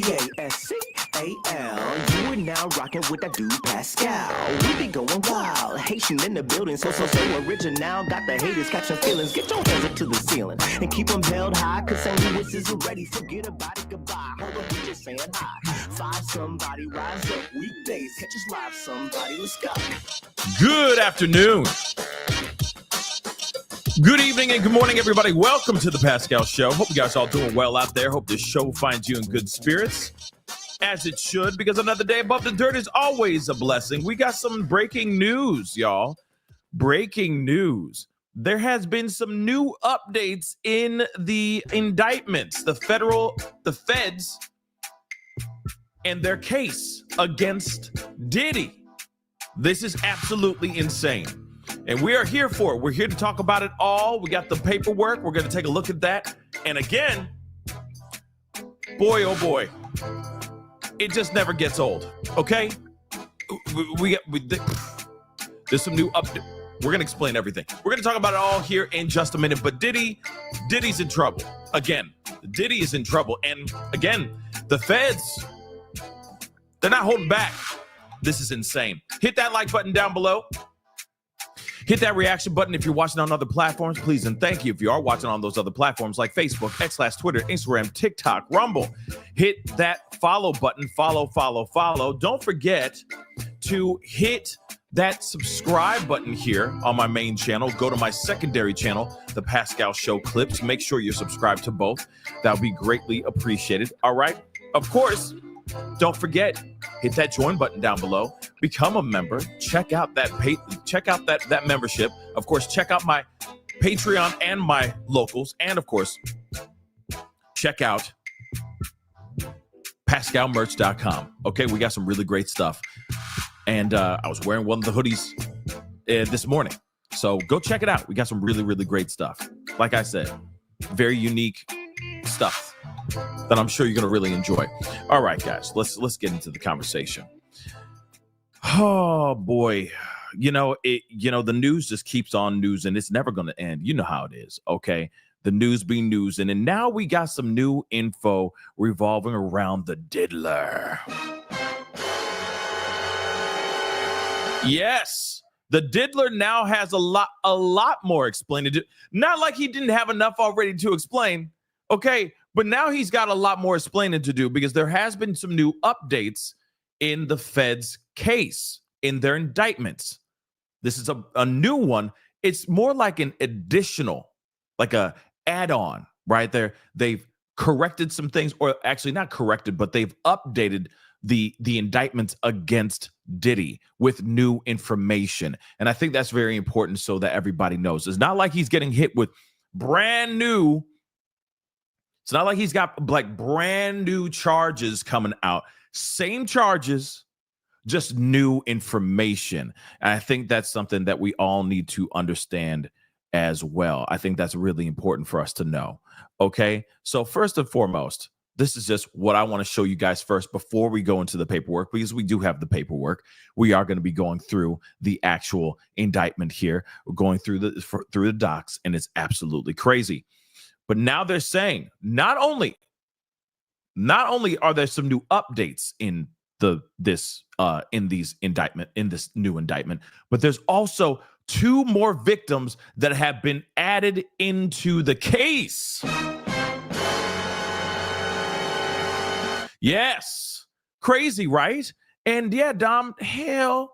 Pascal. You are now rocking with that dude Pascal. We be going wild, Haitian in the building, so original. Got the haters catching feelings. Get your hands up to the ceiling and keep them held high. Cause St. Louis isn't ready. Forget about it, goodbye. Hold on, we just saying hi. Five somebody, rise up. Weekdays, catch us live. Somebody, let's go. Good afternoon. Good evening and good morning, everybody. Welcome to the Pascal Show. Hope you guys all doing well out there. Hope this show finds you in good spirits, as it should, because another day above the dirt is always a blessing. We got some breaking news, y'all. Breaking news. There has been some new updates in the indictments, the feds, and their case against Diddy. This is absolutely insane. And we are here for it. We're here to talk about it all. We got the paperwork. We're going to take a look at that. And again, boy, oh boy, it just never gets old. Okay? There's some new updates. We're going to explain everything. We're going to talk about it all here in just a minute. But Diddy's in trouble. Again, Diddy is in trouble. And again, the feds, they're not holding back. This is insane. Hit that like button down below. Hit that reaction button if you're watching on other platforms, please, and thank you if you are watching on those other platforms like Facebook, Twitter, Instagram, TikTok, Rumble. Hit that follow button, follow. Don't forget to hit that subscribe button here on my main channel. Go to my secondary channel, The Pascal Show Clips. Make sure you're subscribed to both. That would be greatly appreciated. All right. Of course, don't forget, hit that join button down below. Become a member. Check out that membership. Of course, check out my Patreon and my locals. And of course, check out PascalMerch.com. Okay, we got some really great stuff. And I was wearing one of the hoodies this morning. So go check it out. We got some really, really great stuff. Like I said, very unique stuff that I'm sure you're going to really enjoy. All right, guys, let's get into the conversation. Oh, boy. The news just keeps on news, and it's never going to end. You know how it is, okay? The news be news. And now we got some new info revolving around the diddler. Yes, the diddler now has a lot more explaining to do. Not like he didn't have enough already to explain, okay? But now he's got a lot more explaining to do because there has been some new updates in the Fed's case, in their indictments. This is a new one. It's more like an additional, like a add-on, right there. They've corrected some things, or actually not corrected, but they've updated the indictments against Diddy with new information. And I think that's very important so that everybody knows. It's not like he's getting hit with brand new. It's not like he's got like brand new charges coming out. Same charges, just new information. And I think that's something that we all need to understand as well. I think that's really important for us to know. Okay. So first and foremost, this is just what I want to show you guys first before we go into the paperwork, because we do have the paperwork. We are going to be going through the actual indictment here. We're going through the docs, and it's absolutely crazy. But now they're saying not only are there some new updates in this new indictment, but there's also 2 more victims that have been added into the case. Yes, crazy, right? And yeah, Dom, hell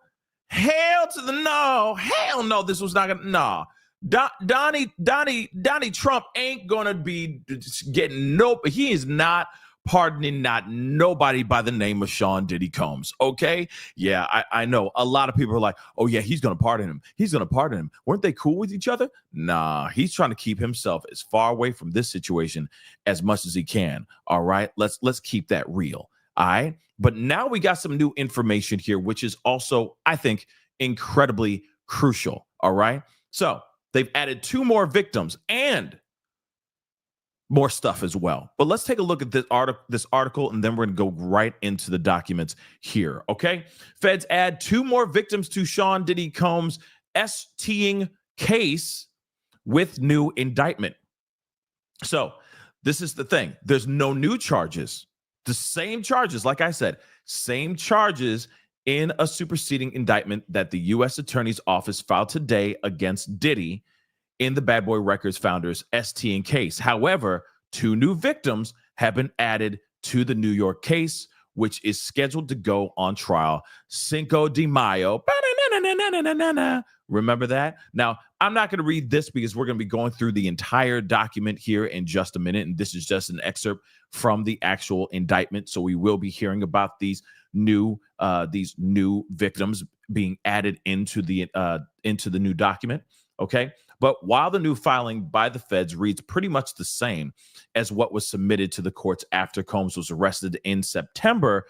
to the no, hell no, this was not gonna no. Donnie Trump ain't gonna be getting he is not pardoning not nobody by the name of Sean Diddy Combs. Okay, yeah, I know a lot of people are like, oh yeah, he's gonna pardon him. Weren't they cool with each other? Nah, he's trying to keep himself as far away from this situation as much as he can. All right, let's keep that real. All right, but now we got some new information here, which is also, I think, incredibly crucial. All right, so they've added 2 more victims and more stuff as well. But let's take a look at this article, and then we're going to go right into the documents here, okay? Feds add 2 more victims to Sean Diddy Combs' STing case with new indictment. So this is the thing. There's no new charges The same charges, like I said, same charges in a superseding indictment that the U.S. Attorney's Office filed today against Diddy in the Bad Boy Records founders ST and case. However, 2 new victims have been added to the New York case, which is scheduled to go on trial Cinco de Mayo. Remember that? Now, I'm not going to read this because we're going to be going through the entire document here in just a minute, and this is just an excerpt from the actual indictment. So we will be hearing about these new victims being added into the new document. Okay. But while the new filing by the feds reads pretty much the same as what was submitted to the courts after Combs was arrested in September,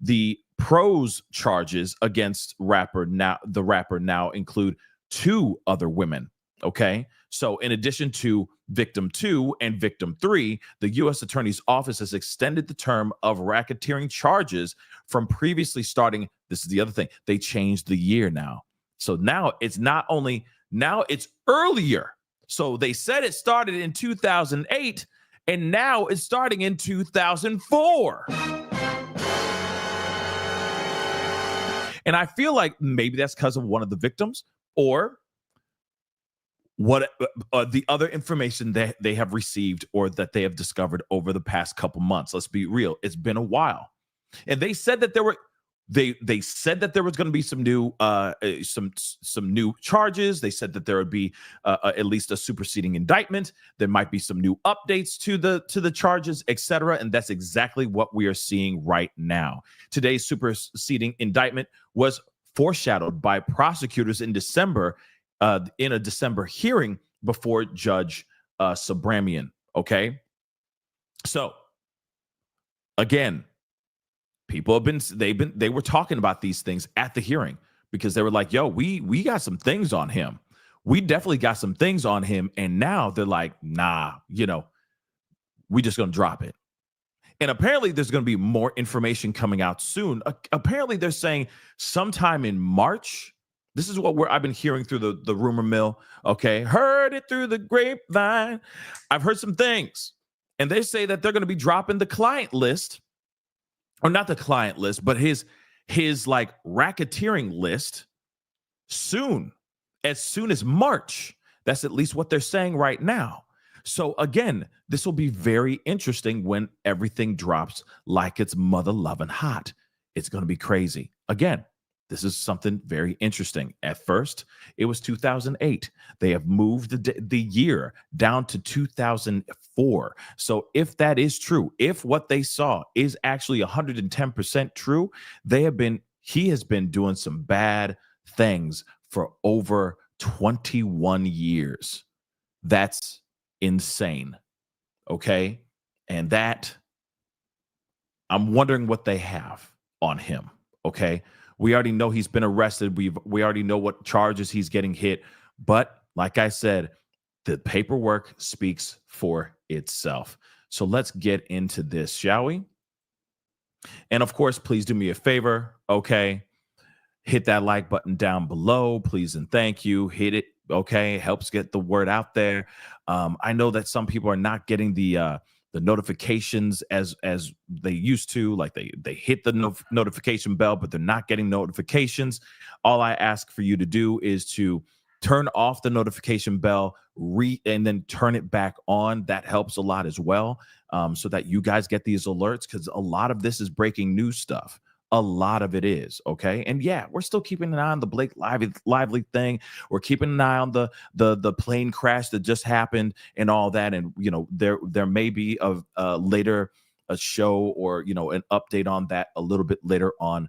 the prose charges against the rapper now include 2 other women. Okay. So in addition to victim 2 and victim 3, the U.S. Attorney's Office has extended the term of racketeering charges from previously starting. This is the other thing. They changed the year now. So now it's it's earlier. So they said it started in 2008 and now it's starting in 2004. And I feel like maybe that's because of one of the victims or what the other information that they have received or that they have discovered over the past couple months. Let's be real. It's been a while. And they said that they said that there was going to be some new charges. They said that there would be at least a superseding indictment. There might be some new updates to the charges, etc. And that's exactly what we are seeing right now. Today's superseding indictment was foreshadowed by prosecutors in December, in a December hearing before Judge Sobramian. Okay, so again, people they were talking about these things at the hearing because they were like, yo, we got some things on him. We definitely got some things on him. And now they're like, nah, we just going to drop it. And apparently there's going to be more information coming out soon. Apparently they're saying sometime in March. This is what I've been hearing through the rumor mill. Okay. Heard it through the grapevine. I've heard some things. And they say that they're going to be dropping the client list. Or not the client list, but his like racketeering list soon, as soon as March. That's at least what they're saying right now. So again, this will be very interesting when everything drops like it's mother loving hot. It's going to be crazy. Again, this is something very interesting. At first, it was 2008. They have moved the year down to 2004. So if that is true, if what they saw is actually 110% true, he has been doing some bad things for over 21 years. That's insane. Okay? And that, I'm wondering what they have on him. Okay? We already know he's been arrested. We already know what charges he's getting hit. But like I said, the paperwork speaks for itself. So let's get into this, shall we? And of course, please do me a favor. Okay. Hit that like button down below, please and thank you. Hit it. Okay. Helps get the word out there. I know that some people are not getting the notifications as they used to. Like they hit the notification bell, but they're not getting notifications. All I ask for you to do is to turn off the notification bell, and then turn it back on. That helps a lot as well, so that you guys get these alerts, because a lot of this is breaking news stuff. A lot of it is, okay? And yeah, we're still keeping an eye on the Blake Lively thing. We're keeping an eye on the plane crash that just happened and all that. And, there may be later a show or, an update on that a little bit later on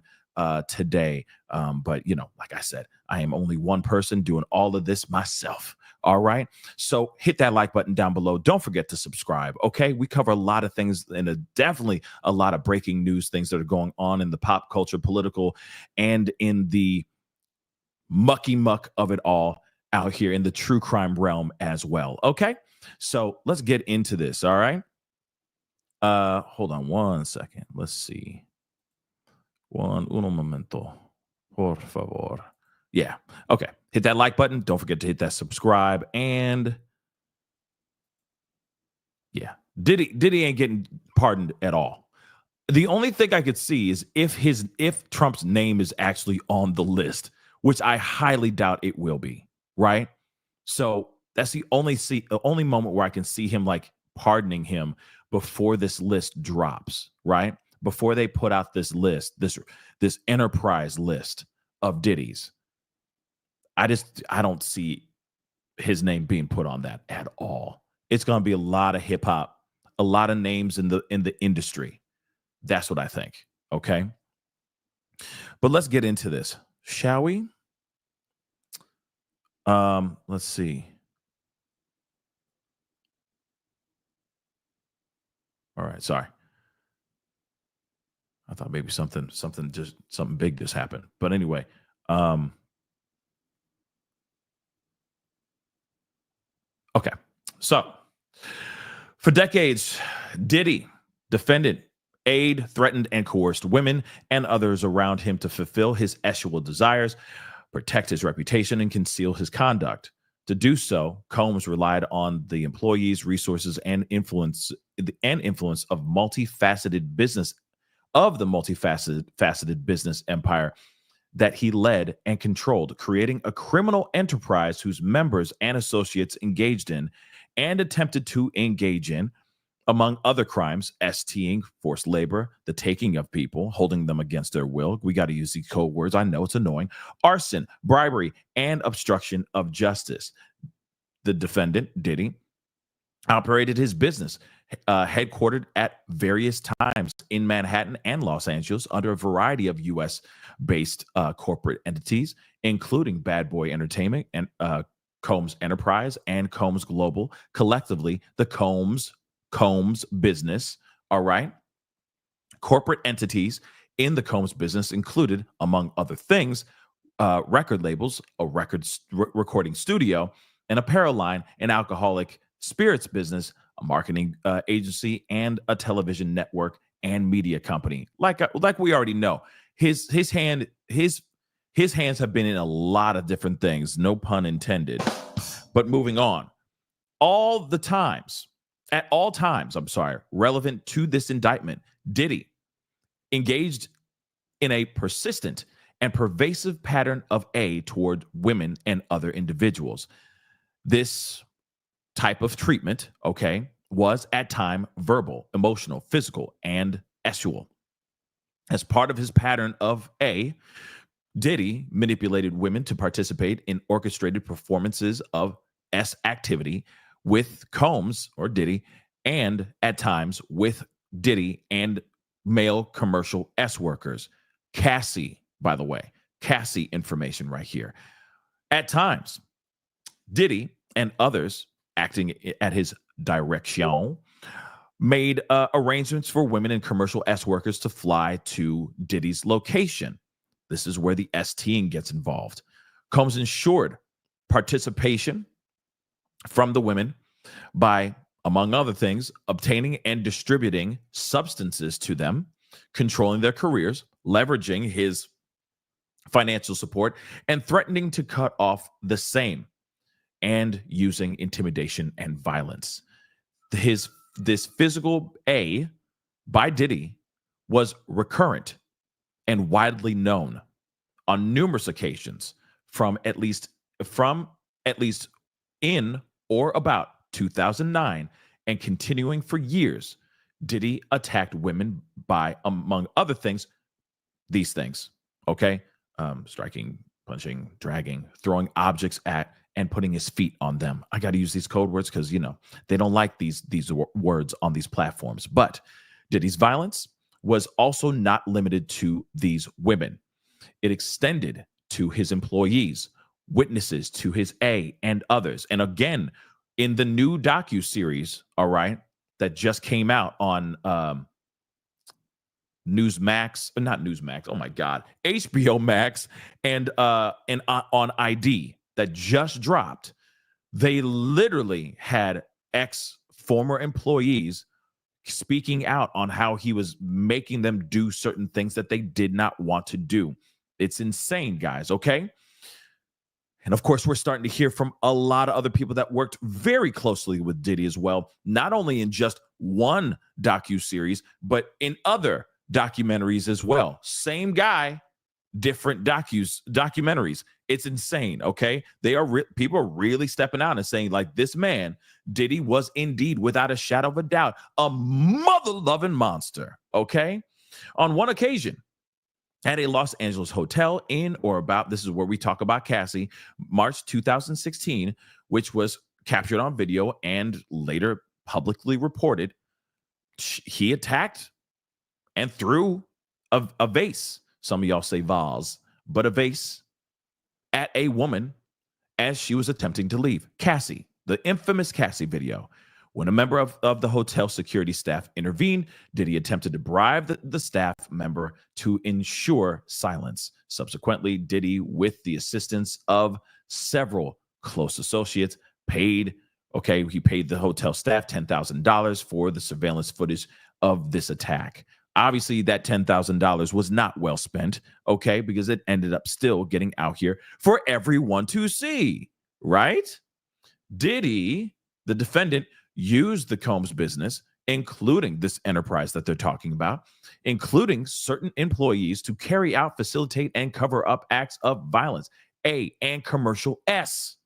today. But, like I said, I am only one person doing all of this myself. All right. So hit that like button down below. Don't forget to subscribe. Okay. We cover a lot of things and definitely a lot of breaking news, things that are going on in the pop culture, political, and in the mucky muck of it all out here in the true crime realm as well. Okay. So let's get into this. All right. Hold on one second. Let's see. Uno momento. Por favor. Yeah. Okay. Hit that like button. Don't forget to hit that subscribe. And yeah, Diddy ain't getting pardoned at all. The only thing I could see is if Trump's name is actually on the list, which I highly doubt it will be, right? So that's the only moment where I can see him like pardoning him before this list drops, right? Before they put out this list, this enterprise list of Diddy's. I don't see his name being put on that at all. It's going to be a lot of hip hop, a lot of names in the industry. That's what I think. Okay. But let's get into this, shall we? Let's see. All right, sorry. I thought maybe something big just happened. But anyway, okay. So for decades, Diddy defended, aid, threatened, and coerced women and others around him to fulfill his sexual desires, protect his reputation, and conceal his conduct. To do so, Combs relied on the employees, resources, and influence of the multifaceted business empire that he led and controlled, creating a criminal enterprise whose members and associates engaged in and attempted to engage in, among other crimes, STing, forced labor, the taking of people, holding them against their will. We got to use these code words. I know it's annoying. Arson, bribery, and obstruction of justice. The defendant, Diddy, operated his business, headquartered at various times in Manhattan and Los Angeles under a variety of U.S.-based corporate entities, including Bad Boy Entertainment and Combs Enterprise and Combs Global, collectively the Combs business. All right. Corporate entities in the Combs business included, among other things, record labels, a recording studio, an apparel line, an alcoholic spirits business, a marketing agency, and a television network and media company. Like we already know, his hands have been in a lot of different things. No pun intended. But moving on, at all times, relevant to this indictment, Diddy engaged in a persistent and pervasive pattern of toward women and other individuals. This type of treatment, okay, was at time verbal, emotional, physical, and sexual. As part of his pattern of Diddy manipulated women to participate in orchestrated performances of S activity with Combs or Diddy, and at times with Diddy and male commercial S workers. Cassie, by the way, Cassie information right here. At times, Diddy and others acting at his direction made arrangements for women and commercial S workers to fly to Diddy's location. This is where the S team gets involved. Combs ensured participation from the women by, among other things, obtaining and distributing substances to them, controlling their careers, leveraging his financial support, and threatening to cut off the same, and using intimidation and violence. This physical by Diddy was recurrent and widely known on numerous occasions from at least in or about 2009 and continuing for years. Diddy attacked women by, among other things, these things, okay? Striking, punching, dragging, throwing objects at, and putting his feet on them. I got to use these code words because, they don't like these words on these platforms. But Diddy's violence was also not limited to these women. It extended to his employees, witnesses to his and others. And again, in the new docuseries, all right, that just came out on Newsmax, oh my God, HBO Max and on ID that just dropped, they literally had former employees speaking out on how he was making them do certain things that they did not want to do. It's insane, guys, okay? And of course, we're starting to hear from a lot of other people that worked very closely with Diddy as well, not only in just one docuseries, but in other documentaries as well. Same guy, different documentaries. It's insane. Okay, people are really stepping out and saying, like, this man Diddy was indeed, without a shadow of a doubt, a mother-loving monster. Okay, on one occasion, at a Los Angeles hotel in or about, this is where we talk about Cassie, March 2016, which was captured on video and later publicly reported, he attacked and threw a vase. Some of y'all say vase, but a vase at a woman as she was attempting to leave. Cassie, the infamous Cassie video. When a member of the hotel security staff intervened, Diddy attempted to bribe the staff member to ensure silence. Subsequently, Diddy, with the assistance of several close associates, he paid the hotel staff $10,000 for the surveillance footage of this attack. Obviously, that $10,000 was not well spent, okay, because it ended up still getting out here for everyone to see, right? Diddy, the defendant, used the Combs business, including this enterprise that they're talking about, including certain employees, to carry out, facilitate, and cover up acts of violence, and commercial S.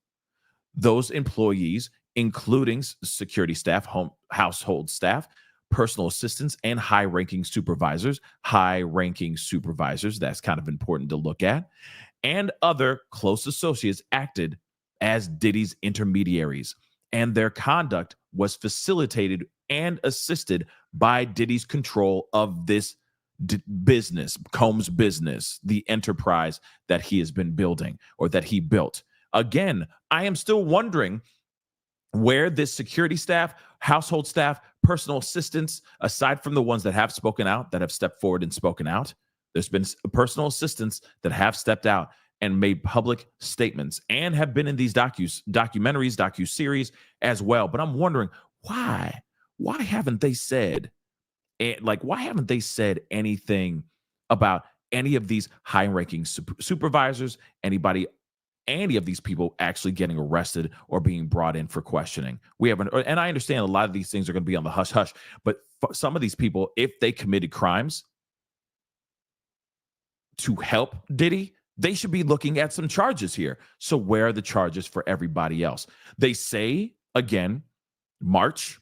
Those employees, including security staff, household staff, personal assistants, and high-ranking supervisors, that's kind of important to look at, and other close associates acted as Diddy's intermediaries, and their conduct was facilitated and assisted by Diddy's control of this business, Combs business, the enterprise that he has been building, or that he built. Again, I am still wondering where this security staff, household staff, personal assistants, aside from the ones that have spoken out, that have stepped forward and spoken out, there's been personal assistants that have stepped out and made public statements and have been in these documentaries, docuseries as well. But I'm wondering why haven't they said, why haven't they said anything about any of these high-ranking supervisors, any of these people actually getting arrested or being brought in for questioning? We haven't, and I understand a lot of these things are going to be on the hush hush, but some of these people, if they committed crimes to help Diddy, they should be looking at some charges here. So where are the charges for everybody else? They say, again, March,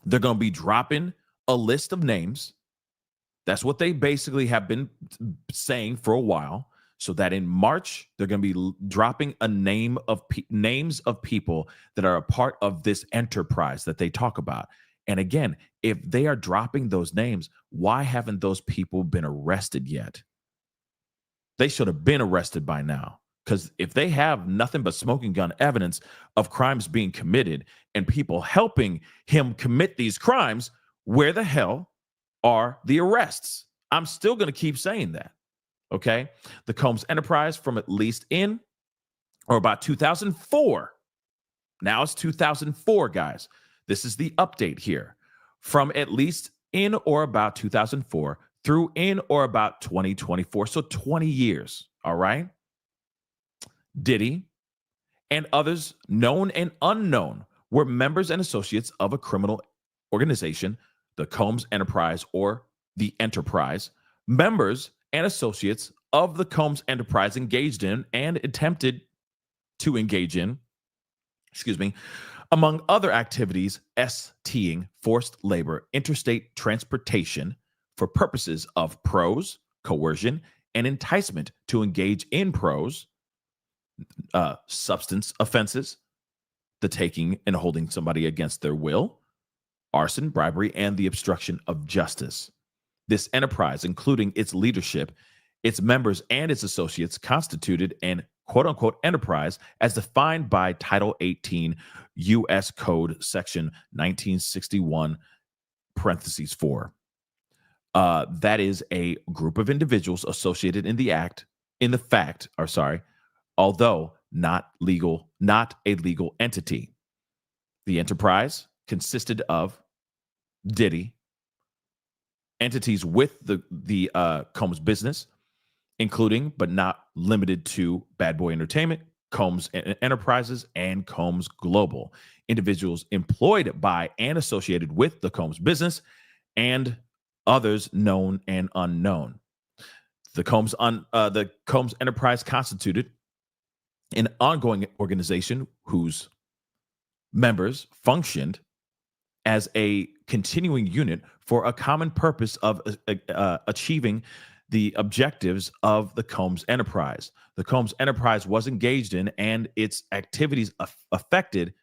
they're going to be dropping a list of names. That's what they basically have been saying for a while. So that in March, they're going to be dropping a names of people that are a part of this enterprise that they talk about. And again, if they are dropping those names, why haven't those people been arrested yet? They should have been arrested by now, because if they have nothing but smoking gun evidence of crimes being committed and people helping him commit these crimes, where the hell are the arrests? I'm still going to keep saying that. Okay. The Combs enterprise from at least in or about 2004. Now it's 2004, guys. This is the update here. From at least in or about 2004 through in or about 2024. So 20 years. All right. Diddy and others, known and unknown, were members and associates of a criminal organization, the Combs Enterprise, or the Enterprise. Members and associates of the Combs Enterprise engaged in and attempted to engage in, among other activities, STing, forced labor, interstate transportation for purposes of prose, coercion, and enticement to engage in prose, substance offenses, the taking and holding somebody against their will, arson, bribery, and the obstruction of justice. This enterprise, including its leadership, its members, and its associates, constituted an quote-unquote enterprise as defined by Title 18 U.S. Code Section 1961, parentheses 4. That is a group of individuals associated in the although not a legal entity. The enterprise consisted of Diddy, entities with the Combs business, including but not limited to Bad Boy Entertainment, Combs Enterprises, and Combs Global. Individuals employed by and associated with the Combs business, and others known and unknown. The Combs Enterprise constituted an ongoing organization whose members functioned as a continuing unit for a common purpose of achieving the objectives of the Combs Enterprise. The Combs Enterprise was engaged in, and its activities affected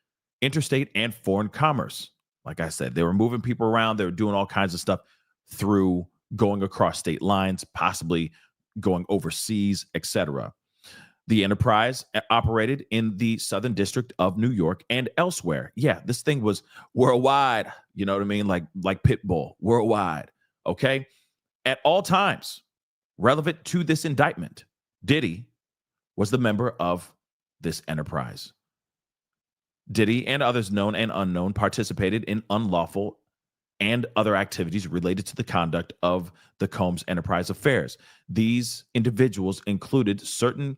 interstate and foreign commerce. Like I said, they were moving people around. They were doing all kinds of stuff through going across state lines, possibly going overseas, etc. The enterprise operated in the Southern District of New York and elsewhere. Yeah, this thing was worldwide. You know what I mean? Like Pitbull, worldwide. Okay. At all times, relevant to this indictment, Diddy was the member of this enterprise. Diddy and others known and unknown participated in unlawful and other activities related to the conduct of the Combs Enterprise affairs. These individuals included certain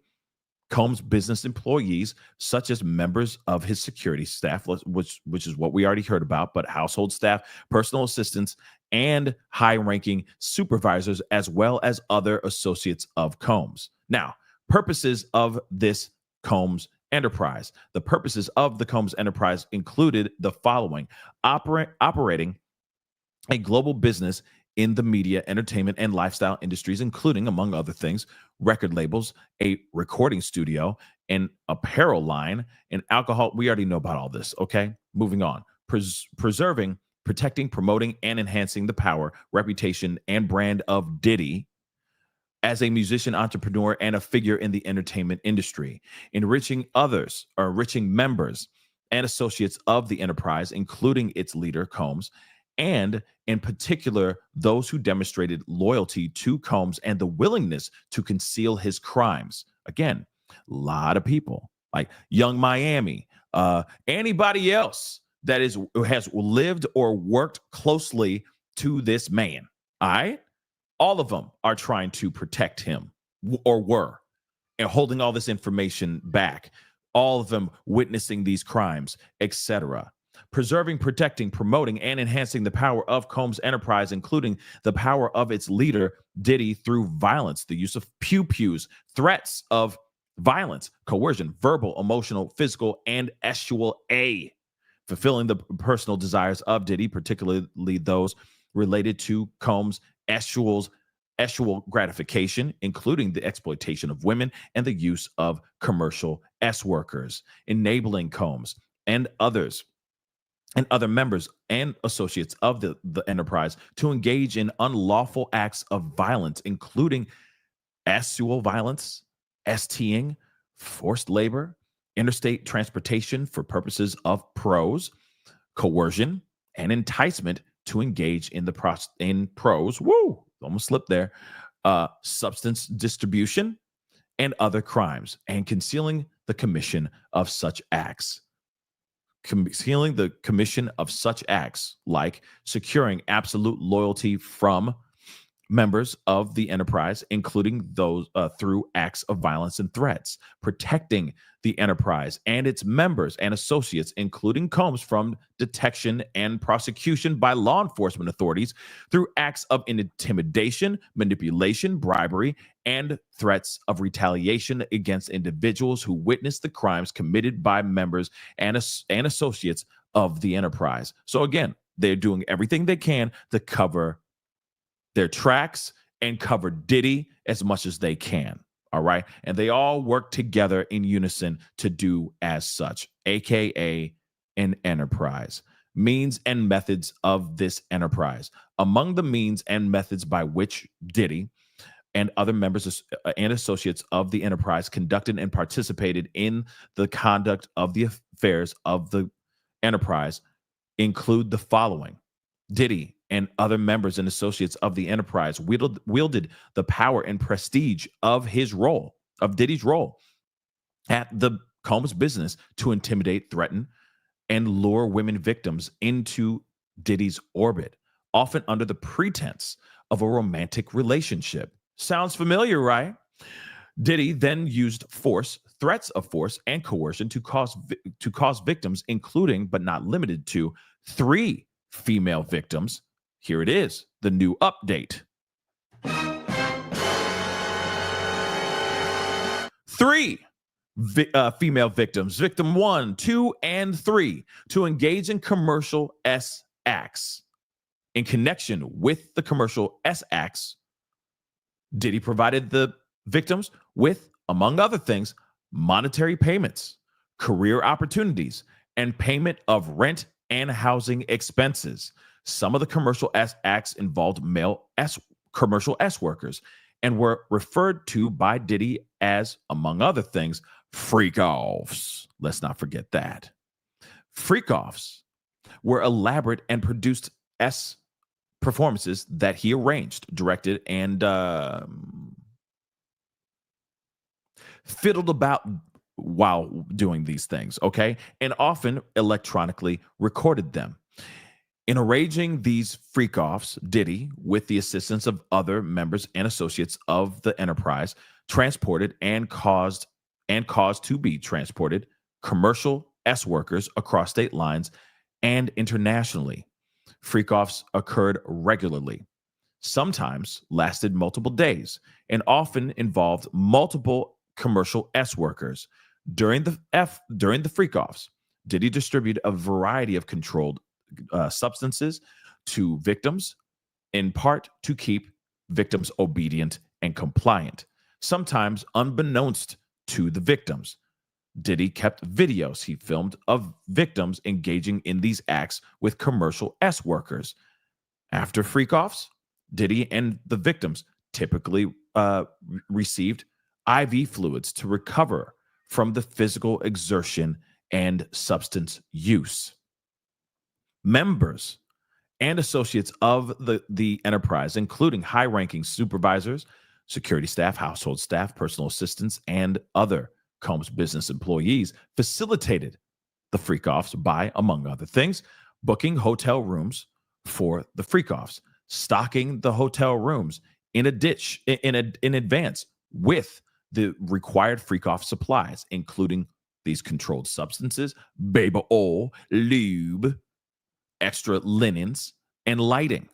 Combs business employees, such as members of his security staff, which is what we already heard about, but household staff, personal assistants, and high-ranking supervisors, as well as other associates of Combs. Now, purposes of this Combs enterprise. The purposes of the Combs enterprise included the following: operating a global business in the media, entertainment, and lifestyle industries, including, among other things, record labels, a recording studio, an apparel line, and alcohol. We already know about all this, okay? Moving on. Preserving, protecting, promoting, and enhancing the power, reputation, and brand of Diddy as a musician, entrepreneur, and a figure in the entertainment industry. Enriching others, or enriching members and associates of the enterprise, including its leader, Combs, and in particular, those who demonstrated loyalty to Combs and the willingness to conceal his crimes. Again, a lot of people like Young Miami, anybody else that has lived or worked closely to this man. All right. All of them are trying to protect him, or were, and holding all this information back. All of them witnessing these crimes, etc. Preserving, protecting, promoting, and enhancing the power of Combs Enterprise, including the power of its leader, Diddy, through violence, the use of pew-pews, threats of violence, coercion, verbal, emotional, physical, and SUA. Fulfilling the personal desires of Diddy, particularly those related to Combs' sexual gratification, including the exploitation of women and the use of commercial workers, enabling Combs and others and other members and associates of the enterprise to engage in unlawful acts of violence, including sexual violence, STing, forced labor, interstate transportation for purposes of coercion, and enticement to engage in woo, almost slipped there, substance distribution and other crimes, and concealing the commission of such acts. Concealing the commission of such acts, like securing absolute loyalty from members of the enterprise, including those through acts of violence and threats, protecting the enterprise and its members and associates, including Combs, from detection and prosecution by law enforcement authorities through acts of intimidation, manipulation, bribery, and threats of retaliation against individuals who witnessed the crimes committed by members and associates of the enterprise. So again, they're doing everything they can to cover their tracks and cover Diddy as much as they can. All right. And they all work together in unison to do as such, AKA an enterprise. Means and methods of this enterprise. Among the means and methods by which Diddy and other members and associates of the enterprise conducted and participated in the conduct of the affairs of the enterprise include the following: Diddy and other members and associates of the enterprise wielded the power and prestige of Diddy's role at the Combs business to intimidate, threaten, and lure women victims into Diddy's orbit, often under the pretense of a romantic relationship. Sounds familiar, right? Diddy then used force, threats of force, and coercion to cause victims, including but not limited to 3 female victims, Here it is, the new update. 3 female victims, victim 1, 2, and 3, to engage in commercial S acts. In connection with the commercial S acts, Diddy provided the victims with, among other things, monetary payments, career opportunities, and payment of rent and housing expenses. Some of the commercial S acts involved commercial S workers and were referred to by Diddy as, among other things, freak-offs. Let's not forget that. Freak-offs were elaborate and produced S performances that he arranged, directed, and fiddled about while doing these things, okay? And often electronically recorded them. In arranging these freak-offs, Diddy, with the assistance of other members and associates of the enterprise, transported and caused to be transported commercial S workers across state lines and internationally. Freak-offs occurred regularly, sometimes lasted multiple days, and often involved multiple commercial S workers. During the freak-offs, Diddy distributed a variety of controlled substances to victims, in part to keep victims obedient and compliant, sometimes unbeknownst to the victims. Diddy kept videos he filmed of victims engaging in these acts with commercial S workers. After freak-offs, Diddy and the victims typically received IV fluids to recover from the physical exertion and substance use. Members and associates of the enterprise, including high-ranking supervisors, security staff, household staff, personal assistants, and other Combs business employees, facilitated the freak-offs by, among other things, booking hotel rooms for the freak-offs, stocking the hotel rooms in advance with the required freak-off supplies, including these controlled substances, baby oil, lube, extra linens, and lighting.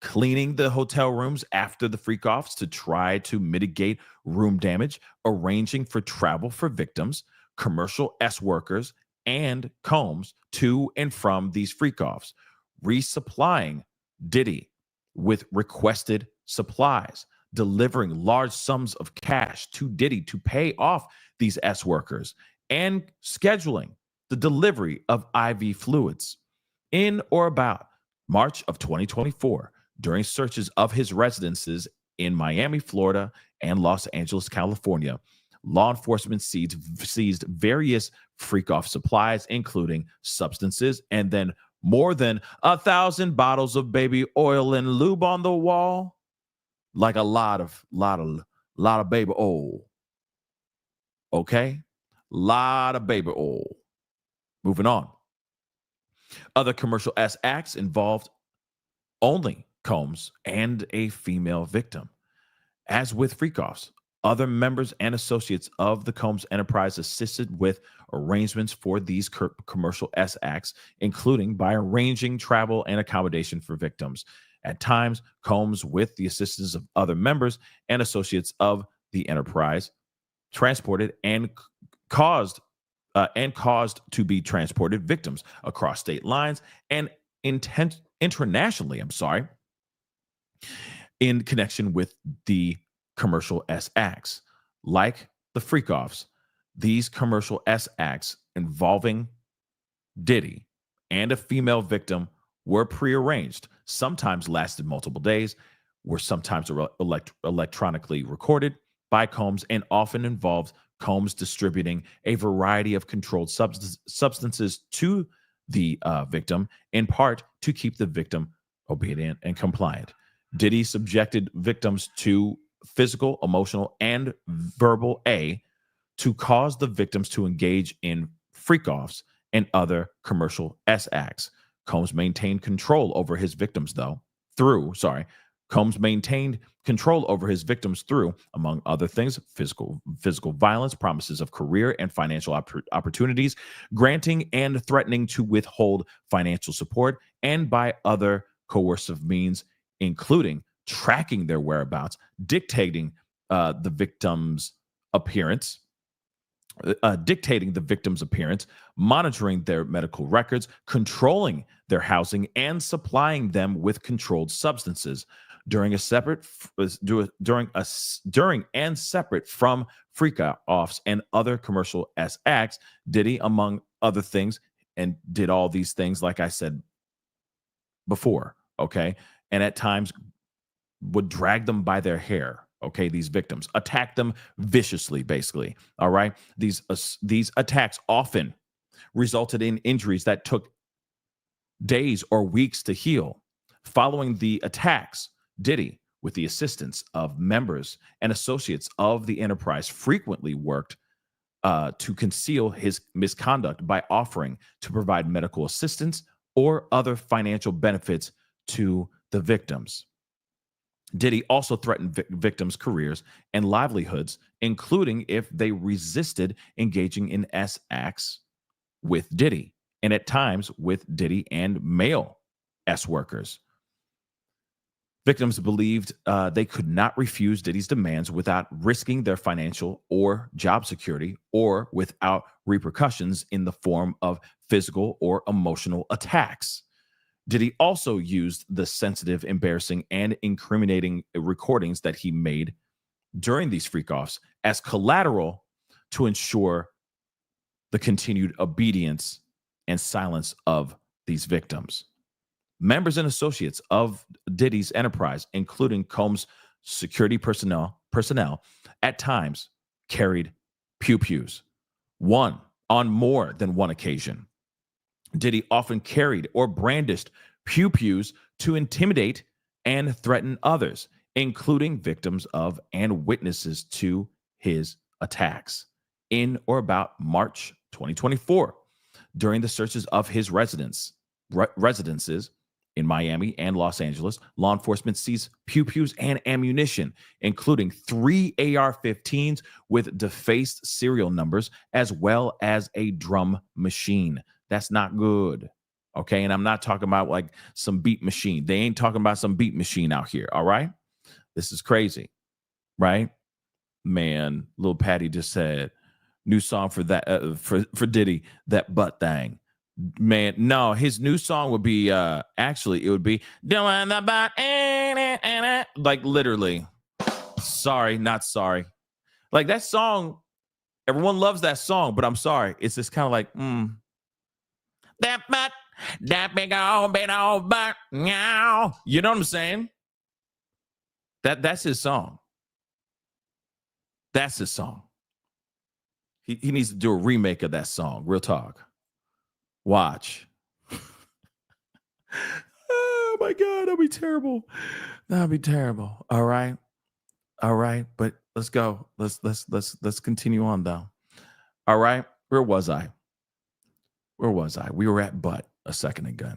Cleaning the hotel rooms after the freak-offs to try to mitigate room damage, arranging for travel for victims, commercial S workers, and Combs to and from these freak-offs, resupplying Diddy with requested supplies, delivering large sums of cash to Diddy to pay off these S workers, and scheduling the delivery of IV fluids. In or about March of 2024, during searches of his residences in Miami, Florida, and Los Angeles, California, law enforcement seized various freak-off supplies, including substances, and then more than 1,000 bottles of baby oil and lube on the wall, like a lot of baby oil. Okay, lot of baby oil. Moving on. Other commercial S acts involved only Combs and a female victim. As with freak-offs, other members and associates of the Combs enterprise assisted with arrangements for these commercial S acts, including by arranging travel and accommodation for victims. At times, Combs, with the assistance of other members and associates of the enterprise, transported and caused to be transported victims across state lines and internationally, in connection with the commercial S acts. Like the freak-offs, these commercial S acts involving Diddy and a female victim were prearranged, sometimes lasted multiple days, were sometimes electronically recorded by Combs, and often involved Combs distributing a variety of controlled substances to the victim, in part to keep the victim obedient and compliant. Diddy subjected victims to physical, emotional, and verbal to cause the victims to engage in freak-offs and other commercial S acts. Combs maintained control over his victims through, among other things, physical violence, promises of career and financial opportunities, granting and threatening to withhold financial support, and by other coercive means, including tracking their whereabouts, dictating the victim's appearance, monitoring their medical records, controlling their housing, and supplying them with controlled substances. During and separate from freak-offs and other commercial acts, Diddy, among other things, and did all these things, like I said before, okay, and at times would drag them by their hair, okay, these victims, attack them viciously, basically, all right? These attacks often resulted in injuries that took days or weeks to heal. Following the attacks, Diddy, with the assistance of members and associates of the enterprise, frequently worked to conceal his misconduct by offering to provide medical assistance or other financial benefits to the victims. Diddy also threatened victims' careers and livelihoods, including if they resisted engaging in acts with Diddy, and at times with Diddy and male workers. Victims believed they could not refuse Diddy's demands without risking their financial or job security, or without repercussions in the form of physical or emotional attacks. Diddy also used the sensitive, embarrassing, and incriminating recordings that he made during these freak-offs as collateral to ensure the continued obedience and silence of these victims. Members and associates of Diddy's enterprise, including Combs' security personnel, at times carried pew-pews, one on more than one occasion. Diddy often carried or brandished pew-pews to intimidate and threaten others, including victims of and witnesses to his attacks. In or about March 2024, during the searches of his residences in Miami and Los Angeles, law enforcement seized pew-pews and ammunition, including 3 AR-15s with defaced serial numbers, as well as a drum machine. That's not good, okay? And I'm not talking about like some beat machine. They ain't talking about some beat machine out here, all right? This is crazy, right? Man, Lil Patty just said, new song for that for Diddy, that butt thing. Man, no, his new song would be actually it would be doing the butt, like literally. Sorry, not sorry. Like that song, everyone loves that song, but I'm sorry, it's just kind of like that butt, that big old butt, meow. You know what I'm saying? That's his song. That's his song. He needs to do a remake of that song. Real talk. Watch. Oh my God, that'd be terrible. That'd be terrible. All right. But let's go. Let's continue on though. All right. Where was I? We were at butt a second ago.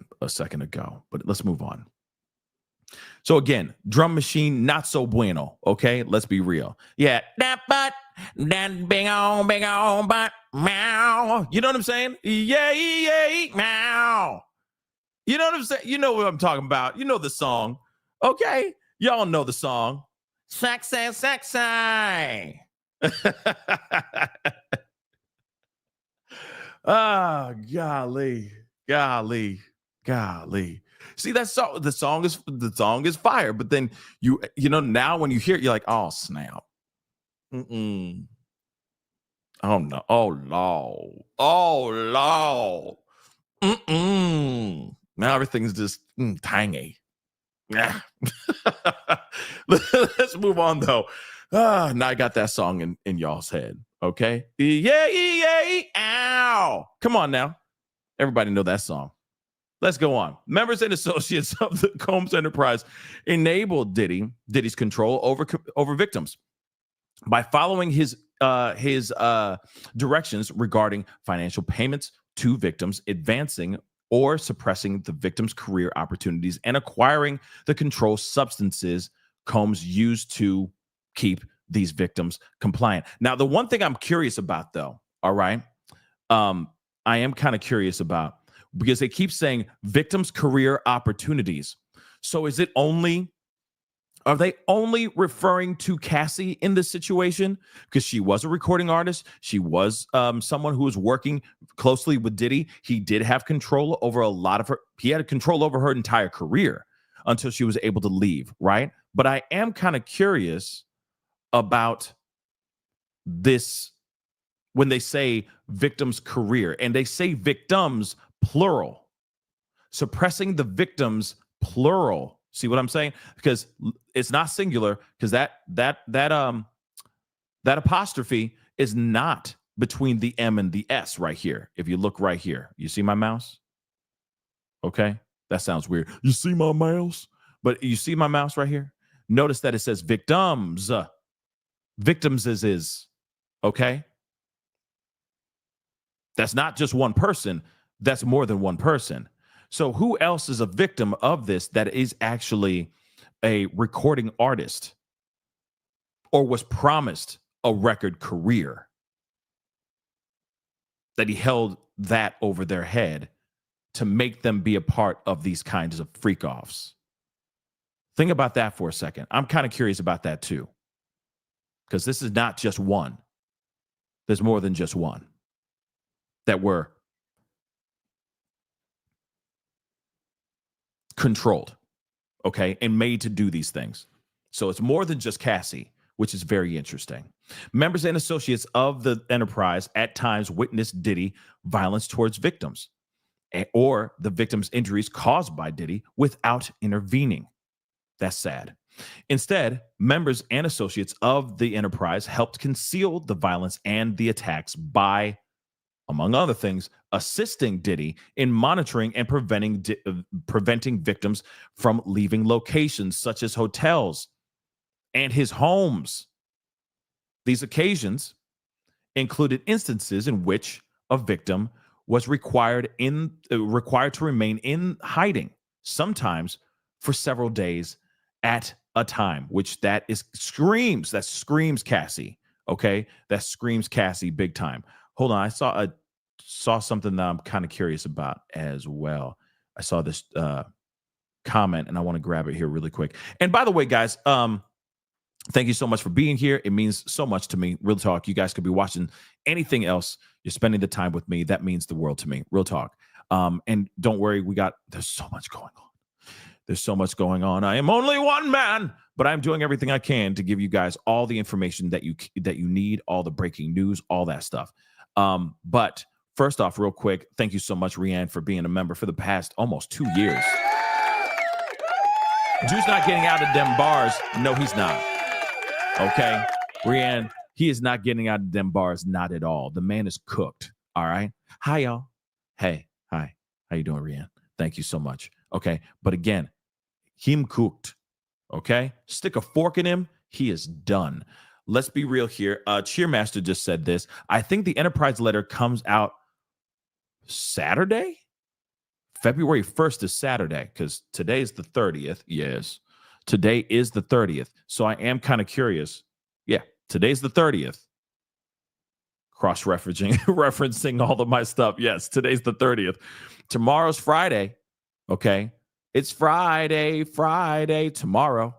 But let's move on. So again, drum machine, not so bueno. Okay, let's be real. Yeah, that butt, that big old butt, meow. You know what I'm saying? Yay, meow. You know what I'm saying? You know what I'm talking about. You know the song. Okay, y'all know the song. Sexy. Ah, golly. See, that song, the song is fire, but then you know, now when you hear it, you're like, oh snap. Oh no. Oh Lord. Now everything's just tangy. Yeah. Let's move on though. Now I got that song in y'all's head. Okay. Yeah. Ow. Come on now. Everybody know that song. Let's go on. Members and associates of the Combs Enterprise enabled Diddy's control over victims by following his directions regarding financial payments to victims, advancing or suppressing the victim's career opportunities, and acquiring the controlled substances Combs used to keep these victims compliant. Now, the one thing I'm curious about, though, all right, I am kind of curious about, because they keep saying victims' career opportunities. So are they only referring to Cassie in this situation? Because she was a recording artist. She was someone who was working closely with Diddy. He did have control over a lot of her. He had control over her entire career until she was able to leave, right? But I am kind of curious about this when they say victim's career, and they say victims plural, suppressing the victims plural. See what I'm saying? Because it's not singular, because that apostrophe is not between the M and the S right here. If you look right here, you see my mouse? Okay. That sounds weird. You see my mouse? But you see my mouse right here? Notice that it says victims. Victims is. Okay. That's not just one person. That's more than one person. So who else is a victim of this that is actually a recording artist or was promised a record career, that he held that over their head to make them be a part of these kinds of freak offs? Think about that for a second. I'm kind of curious about that too, because this is not just one. There's more than just one that were controlled, okay, and made to do these things. So it's more than just Cassie, which is very interesting. Members and associates of the enterprise at times witnessed Diddy violence towards victims or the victims' injuries caused by Diddy without intervening. That's sad. Instead, members and associates of the enterprise helped conceal the violence and the attacks by, among other things, assisting Diddy in monitoring and preventing victims from leaving locations such as hotels and his homes. These occasions included instances in which a victim was required to remain in hiding, sometimes for several days at a time, which that screams Cassie. Okay, that screams Cassie big time. Hold on, I saw something that I'm kind of curious about as well. I saw this comment and I want to grab it here really quick. And by the way, guys, thank you so much for being here. It means so much to me. Real talk. You guys could be watching anything else. You're spending the time with me. That means the world to me. Real talk. And don't worry, there's so much going on. There's so much going on. I am only one man, but I'm doing everything I can to give you guys all the information that you need, all the breaking news, all that stuff. But first off, real quick, thank you so much, Rianne, for being a member for the past almost 2 years. Drew's not getting out of them bars. No, he's not. Okay, Rianne, he is not getting out of them bars, not at all. The man is cooked. All right. Hi, y'all. Hey, hi. How you doing, Rianne? Thank you so much. Okay, but again, him cooked. Okay, stick a fork in him. He is done. Let's be real here. Cheermaster just said this. I think the Enterprise letter comes out Saturday. February 1st is Saturday because today is the 30th. Yes, today is the 30th. So I am kind of curious. Yeah, today's the 30th. Referencing all of my stuff. Yes, today's the 30th. Tomorrow's Friday. Okay, it's Friday tomorrow.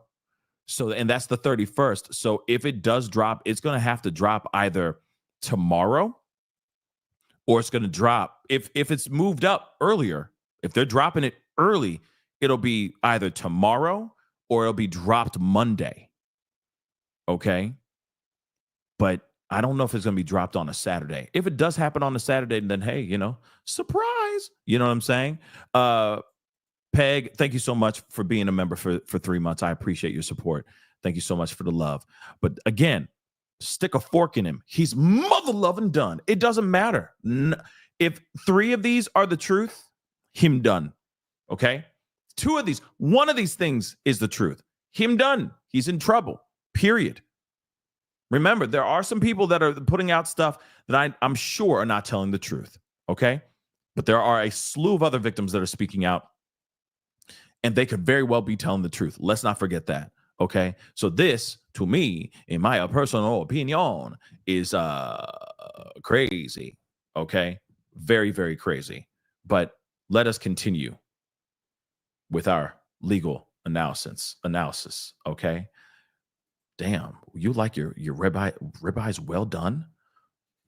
So, and that's the 31st. So if it does drop, it's going to have to drop either tomorrow or it's going to drop. If it's moved up earlier, if they're dropping it early, it'll be either tomorrow or it'll be dropped Monday. Okay. But I don't know if it's going to be dropped on a Saturday. If it does happen on a Saturday, then hey, surprise. You know what I'm saying? Peg, thank you so much for being a member for 3 months. I appreciate your support. Thank you so much for the love. But again, stick a fork in him. He's mother loving done. It doesn't matter. If 3 of these are the truth, him done. Okay? 2 of these, one of these things is the truth. Him done. He's in trouble. Period. Remember, there are some people that are putting out stuff that I'm sure are not telling the truth. Okay? But there are a slew of other victims that are speaking out. And they could very well be telling the truth. Let's not forget that. Okay. So this, to me, in my personal opinion, is crazy. Okay. Very, very crazy. But let us continue with our legal analysis. Okay. Damn, you like your ribeyes well done?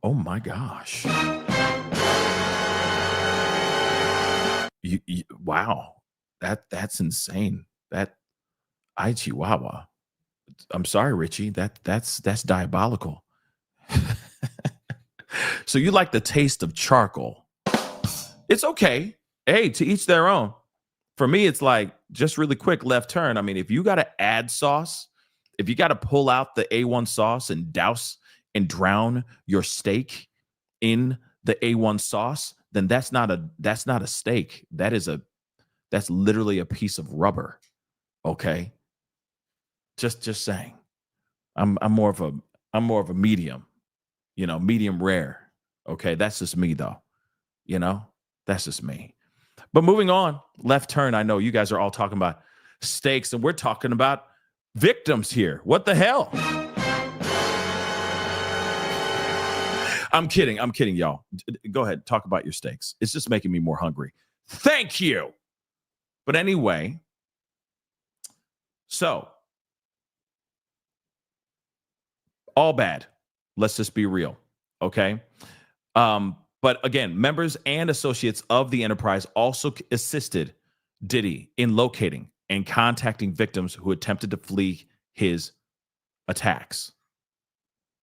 Oh my gosh. Wow. That's insane. That I Chihuahua. I'm sorry, Richie. That's diabolical. So you like the taste of charcoal. It's okay. Hey, to each their own. For me, it's like just really quick left turn. I mean, if you got to add sauce, if you got to pull out the A1 sauce and douse and drown your steak in the A1 sauce, then that's not a steak. That's literally a piece of rubber. Okay. Just saying. I'm more of a medium, medium rare. Okay. That's just me though. That's just me. But moving on, left turn. I know you guys are all talking about stakes, and we're talking about victims here. What the hell? I'm kidding, y'all. Go ahead, talk about your stakes. It's just making me more hungry. Thank you. But anyway, so all bad. Let's just be real, okay? But again, members and associates of the enterprise also assisted Diddy in locating and contacting victims who attempted to flee his attacks.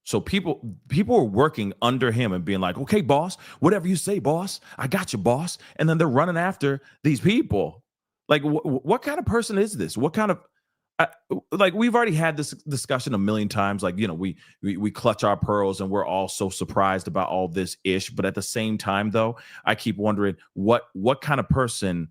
So people were working under him and being like, okay, boss, whatever you say, boss, I got you, boss. And then they're running after these people. Like, what kind of person is this? What kind of, like, we've already had this discussion a million times. Like, we clutch our pearls and we're all so surprised about all this ish. But at the same time, though, I keep wondering what kind of person,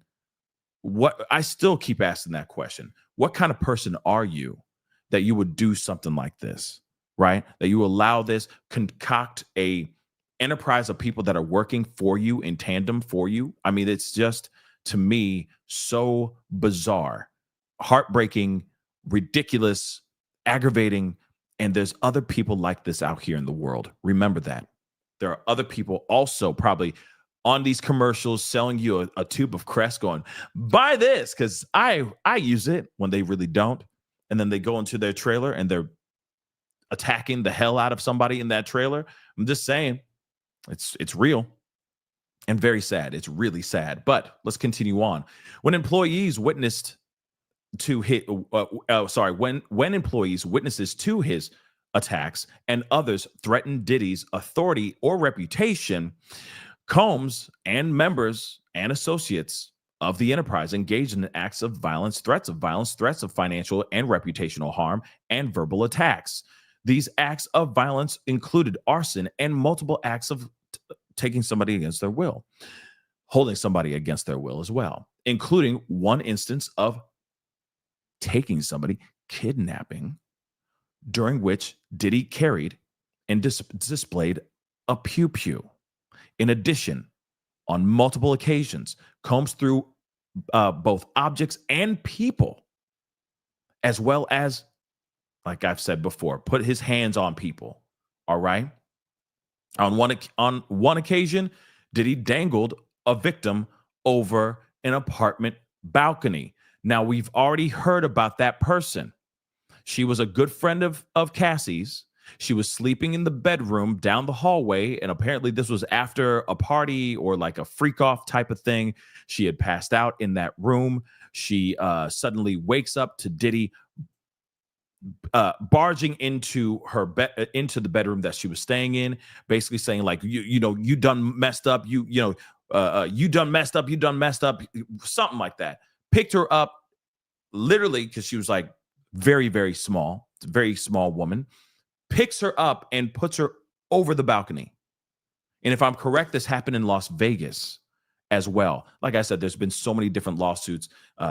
I still keep asking that question. What kind of person are you that you would do something like this, right? That you allow this, concoct a enterprise of people that are working for you in tandem for you. I mean, it's just, to me, so bizarre, heartbreaking, ridiculous, aggravating, and there's other people like this out here in the world. Remember that. There are other people also probably on these commercials selling you a tube of Crest going, buy this, because I use it, when they really don't. And then they go into their trailer and they're attacking the hell out of somebody in that trailer. I'm just saying, it's real and very sad. It's really sad. But let's continue on. When employees witnessed to hit, when employees witnesses to his attacks and others threatened Diddy's authority or reputation, Combs and members and associates of the enterprise engaged in acts of violence, threats of financial and reputational harm, and verbal attacks. These acts of violence included arson and multiple acts of taking somebody against their will, holding somebody against their will as well, including one instance of taking somebody, kidnapping, during which Diddy carried and displayed a pew-pew. In addition, on multiple occasions, Combs threw both objects and people, as well as, like I've said before, put his hands on people. All right. On one occasion, Diddy dangled a victim over an apartment balcony. Now, we've already heard about that person. She was a good friend of Cassie's. She was sleeping in the bedroom down the hallway, and apparently this was after a party or like a freak off type of thing. She had passed out in that room. She suddenly wakes up to Diddy barging into into the bedroom that she was staying in, basically saying like, you done messed up, you done messed up, something like that. Picked her up, literally, because she was like very, very small woman. Picks her up and puts her over the balcony. And if I'm correct, this happened in Las Vegas as well. Like I said, there's been so many different lawsuits.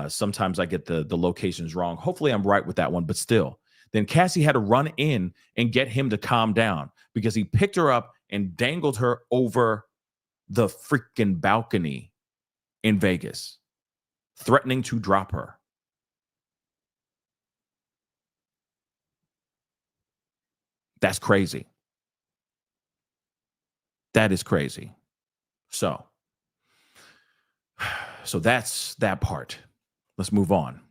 Sometimes I get the locations wrong. Hopefully I'm right with that one, but still. Then Cassie had to run in and get him to calm down because he picked her up and dangled her over the freaking balcony in Vegas, threatening to drop her. That's crazy. That is crazy. So that's that part. Let's move on.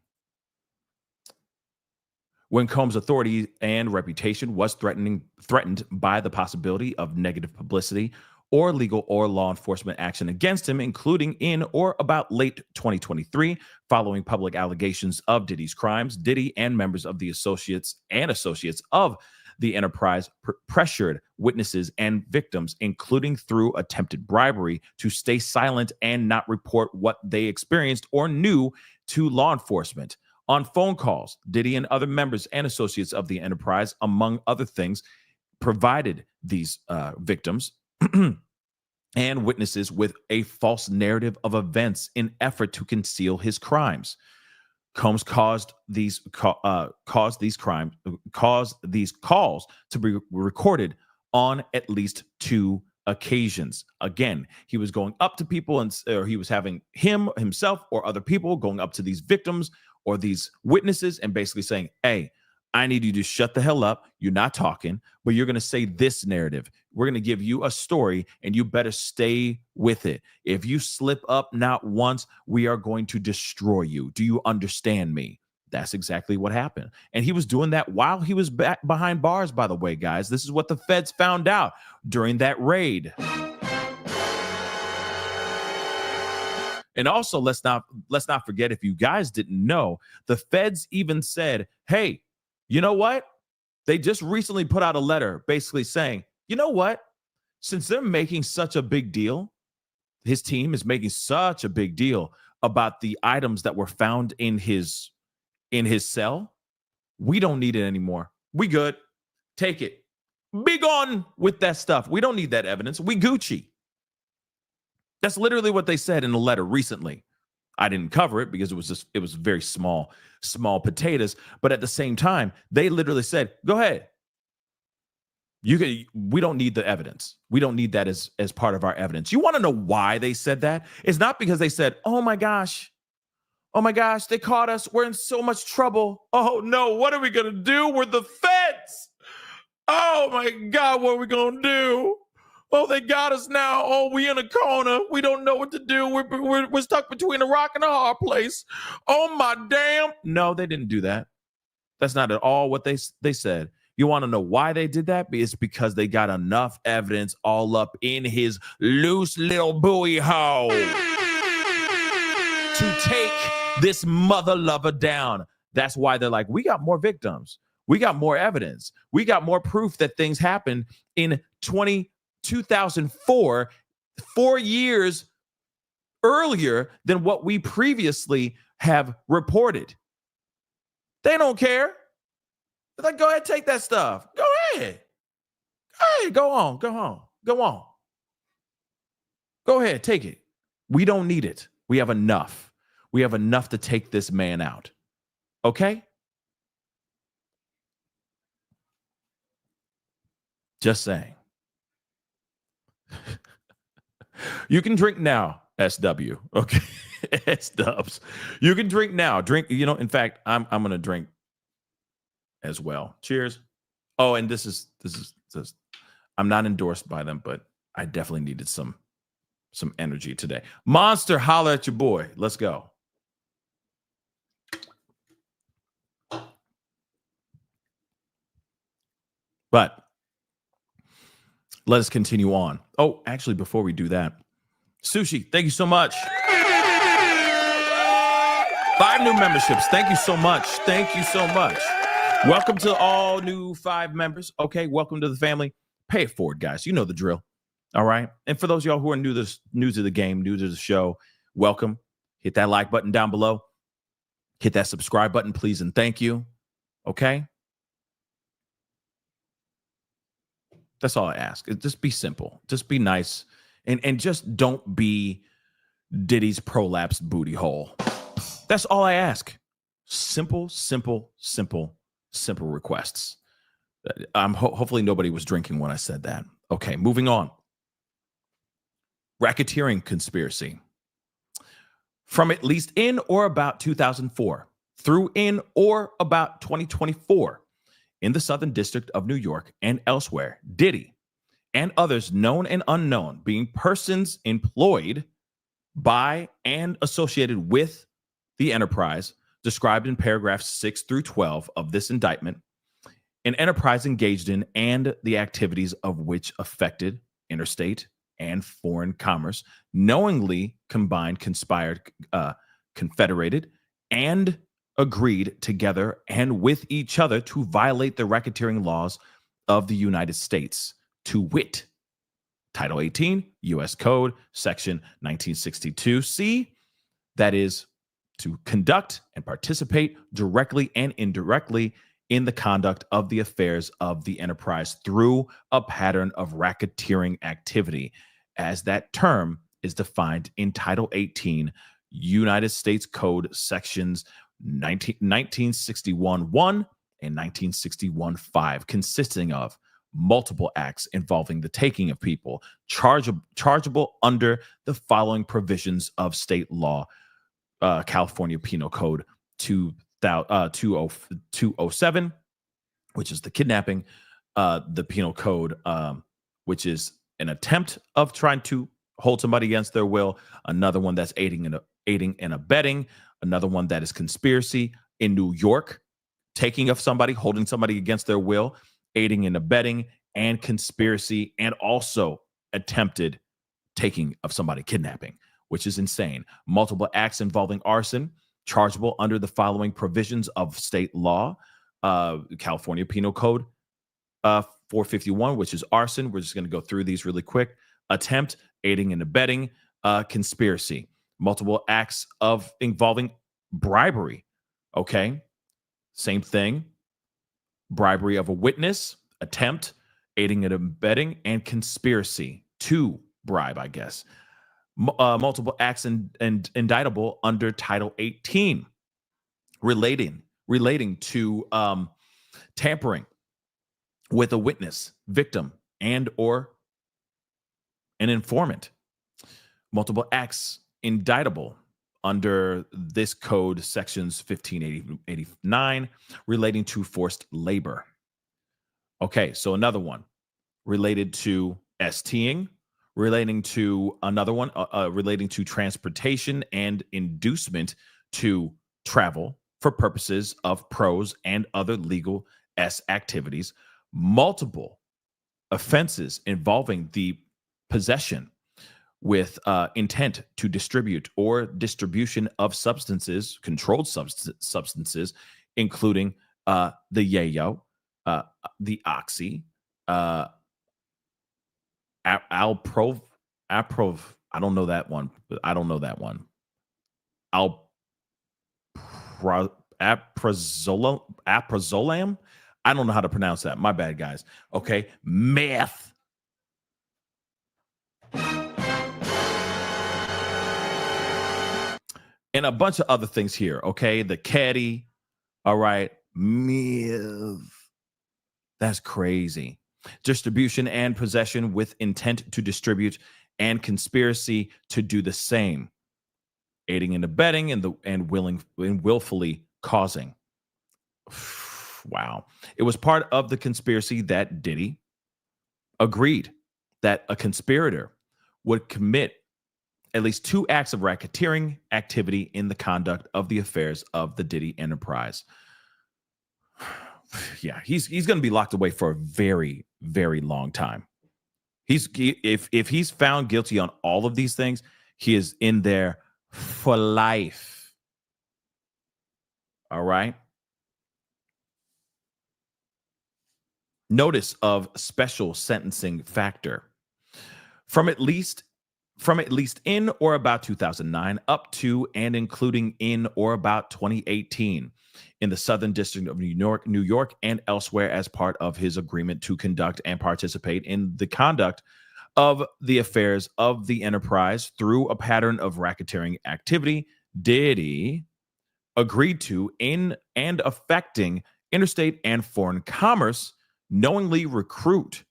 when Combs' authority and reputation was threatened by the possibility of negative publicity or legal or law enforcement action against him, including in or about late 2023, following public allegations of Diddy's crimes. Diddy and members of the associates of the enterprise pressured witnesses and victims, including through attempted bribery, to stay silent and not report what they experienced or knew to law enforcement. On phone calls, Diddy and other members and associates of the enterprise, among other things, provided these victims and witnesses with a false narrative of events in effort to conceal his crimes. Combs caused these calls to be recorded on at least 2 occasions. Again, he was going up to people or he was having himself or other people going up to these victims or these witnesses and basically saying, hey, I need you to shut the hell up. You're not talking, but you're going to say this narrative. We're going to give you a story and you better stay with it. If you slip up not once, we are going to destroy you. Do you understand me? That's exactly what happened. And he was doing that while he was back behind bars, by the way, guys. This is what the feds found out during that raid. And also, let's not forget, if you guys didn't know, the feds even said, hey, you know what? They just recently put out a letter basically saying, you know what? Since they're making such a big deal, his team is making such a big deal about the items that were found in his cell, we don't need it anymore. We good. Take it. Be gone with that stuff. We don't need that evidence. We Gucci. That's literally what they said in the letter recently. I didn't cover it because it was very small potatoes. But at the same time, they literally said, go ahead. We don't need the evidence. We don't need that as part of our evidence. You want to know why they said that? It's not because they said, oh my gosh, they caught us. We're in so much trouble. Oh no, what are we going to do? We're the feds. Oh my God, what are we going to do? Oh, they got us now. Oh, we in a corner. We don't know what to do. We're stuck between a rock and a hard place. Oh my damn. No, they didn't do that. That's not at all what they said. You want to know why they did that? It's because they got enough evidence all up in his loose little buoy hole to take this mother lover down. That's why they're like, we got more victims. We got more evidence. We got more proof that things happened in 2004, 4 years earlier than what we previously have reported. They don't care. They're like, go ahead, take that stuff. Go ahead. Go on. Go ahead, take it. We don't need it. We have enough. We have enough to take this man out. Okay? Just saying. You can drink now, SW. Okay. S-dubs. You can drink now. Drink, in fact, I'm gonna drink as well. Cheers. Oh, and this is I'm not endorsed by them, but I definitely needed some energy today. Monster, holla at your boy. Let's go. But let us continue on. Oh, actually, before we do that, Sushi, thank you so much. 5 new memberships. Thank you so much. Thank you so much. Welcome to all new 5 members. Okay, welcome to the family. Pay it forward, guys. You know the drill. All right. And for those of y'all who are new to the game, new to the show, welcome. Hit that like button down below. Hit that subscribe button, please, and thank you. Okay. That's all I ask. Just be simple. Just be nice. And just don't be Diddy's prolapsed booty hole. That's all I ask. Simple requests. Hopefully nobody was drinking when I said that. Okay, moving on. Racketeering conspiracy. From at least in or about 2004 through in or about 2024 in the Southern District of New York and elsewhere, Diddy and others known and unknown, being persons employed by and associated with the enterprise, described in paragraphs 6 through 12 of this indictment, an enterprise engaged in and the activities of which affected interstate and foreign commerce, knowingly combined, conspired, confederated, and agreed together and with each other to violate the racketeering laws of the United States, to wit, Title 18, U.S. Code, Section 1962C, that is, to conduct and participate directly and indirectly in the conduct of the affairs of the enterprise through a pattern of racketeering activity, as that term is defined in Title 18, United States Code, Sections 1961-1 and 1961-5, consisting of multiple acts involving the taking of people, chargeable under the following provisions of state law: California Penal Code 207, which is the kidnapping, the Penal Code, which is an attempt of trying to hold somebody against their will, another one that's aiding and abetting, another one that is conspiracy in New York, taking of somebody, holding somebody against their will, aiding and abetting, and conspiracy, and also attempted taking of somebody, kidnapping, which is insane. Multiple acts involving arson, chargeable under the following provisions of state law: California Penal Code 451, which is arson. We're just going to go through these really quick. Attempt, aiding and abetting, conspiracy. Multiple acts of involving bribery. Okay, same thing. Bribery of a witness, attempt, aiding and abetting, and conspiracy to bribe, I guess. Multiple acts and indictable under Title 18 relating to tampering with a witness, victim, and or an informant. Multiple acts indictable under this code, sections 1589, relating to forced labor. Okay, so another one related to STing, relating to another one relating to transportation and inducement to travel for purposes of prose and other legal activities. Multiple offenses involving the possession with intent to distribute or distribution of substances, controlled substances, including the yayo, the oxy, alprov. I don't know that one. Aprazolam. I don't know how to pronounce that. My bad, guys. Okay, meth. And a bunch of other things here, okay? The caddy, all right? Miv. That's crazy. Distribution and possession with intent to distribute and conspiracy to do the same. Aiding and abetting and willfully causing. Wow. It was part of the conspiracy that Diddy agreed that a conspirator would commit at least 2 acts of racketeering activity in the conduct of the affairs of the Diddy enterprise. Yeah, he's going to be locked away for a very, very long time. If he's found guilty on all of these things, he is in there for life. All right. Notice of special sentencing factor. From at least in or about 2009 up to and including in or about 2018 in the Southern District of New York and elsewhere as part of his agreement to conduct and participate in the conduct of the affairs of the enterprise through a pattern of racketeering activity, Diddy agreed to in and affecting interstate and foreign commerce, knowingly recruit,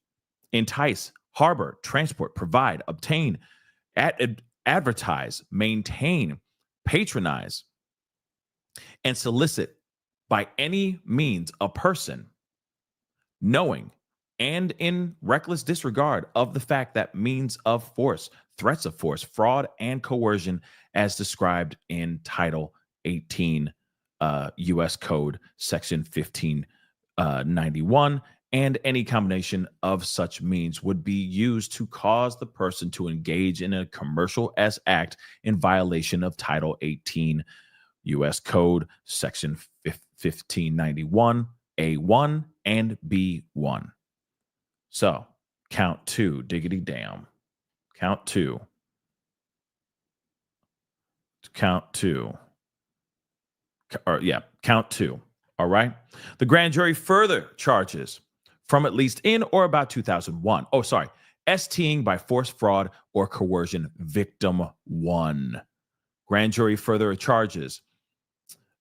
entice, harbor, transport, provide, obtain, advertise, maintain, patronize, and solicit by any means a person knowing and in reckless disregard of the fact that means of force, threats of force, fraud, and coercion as described in Title 18 U.S. Code Section 1591, and any combination of such means would be used to cause the person to engage in a commercial S act in violation of Title 18 U.S. Code Section 1591 A1 and B1. So count two, diggity damn. Count two. Count two. Count two. All right. The grand jury further charges from at least in or about 2001. STing by force, fraud, or coercion, victim one. Grand jury further charges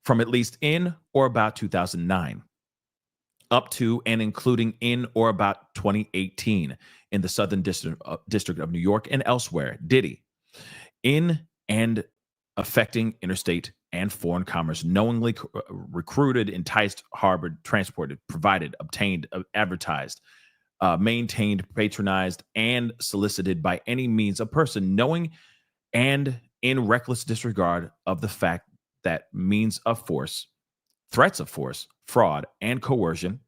from at least in or about 2009, up to and including in or about 2018 in the Southern District of New York and elsewhere. Diddy, in and affecting interstate and foreign commerce, knowingly recruited, enticed, harbored, transported, provided, obtained, advertised, maintained, patronized, and solicited by any means a person knowing and in reckless disregard of the fact that means of force, threats of force, fraud, and coercion,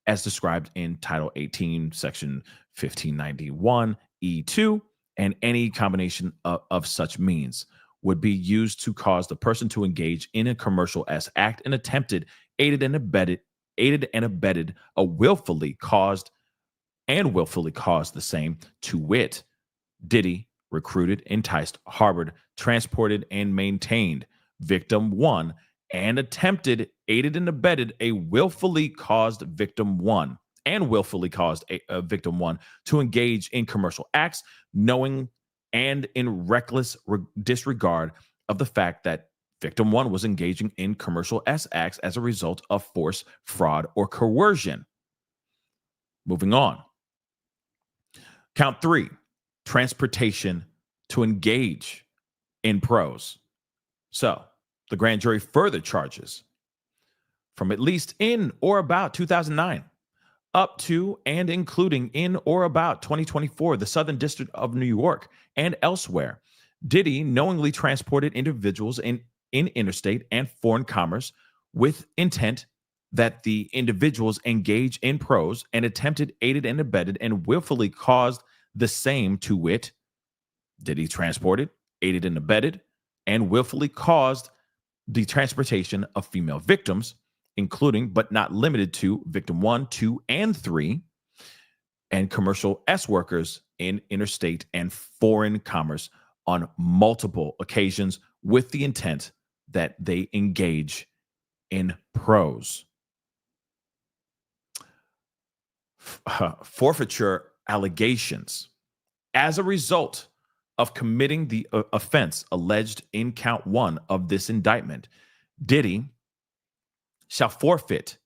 as described in Title 18, Section 1591, E2, and any combination of such means would be used to cause the person to engage in a commercial S act and attempted, aided and abetted, willfully caused the same, to wit, Diddy, recruited, enticed, harbored, transported, and maintained, victim one, and attempted, aided and abetted a willfully caused victim one and willfully caused a victim one to engage in commercial acts, knowing and in reckless disregard of the fact that victim one was engaging in commercial S acts as a result of force, fraud, or coercion. Moving on. Count three, transportation to engage in pros. So the grand jury further charges from at least in or about 2009, up to and including in or about 2024, the Southern District of New York and elsewhere. Diddy knowingly transported individuals in interstate and foreign commerce with intent that the individuals engage in pros and attempted, aided and abetted, and willfully caused the same, to wit, Diddy transported, aided and abetted, and willfully caused the transportation of female victims, including but not limited to victim 1, 2, and 3, and commercial S workers in interstate and foreign commerce on multiple occasions with the intent that they engage in pros. Forfeiture allegations. As a result of committing the offense alleged in count one of this indictment, Diddy shall forfeit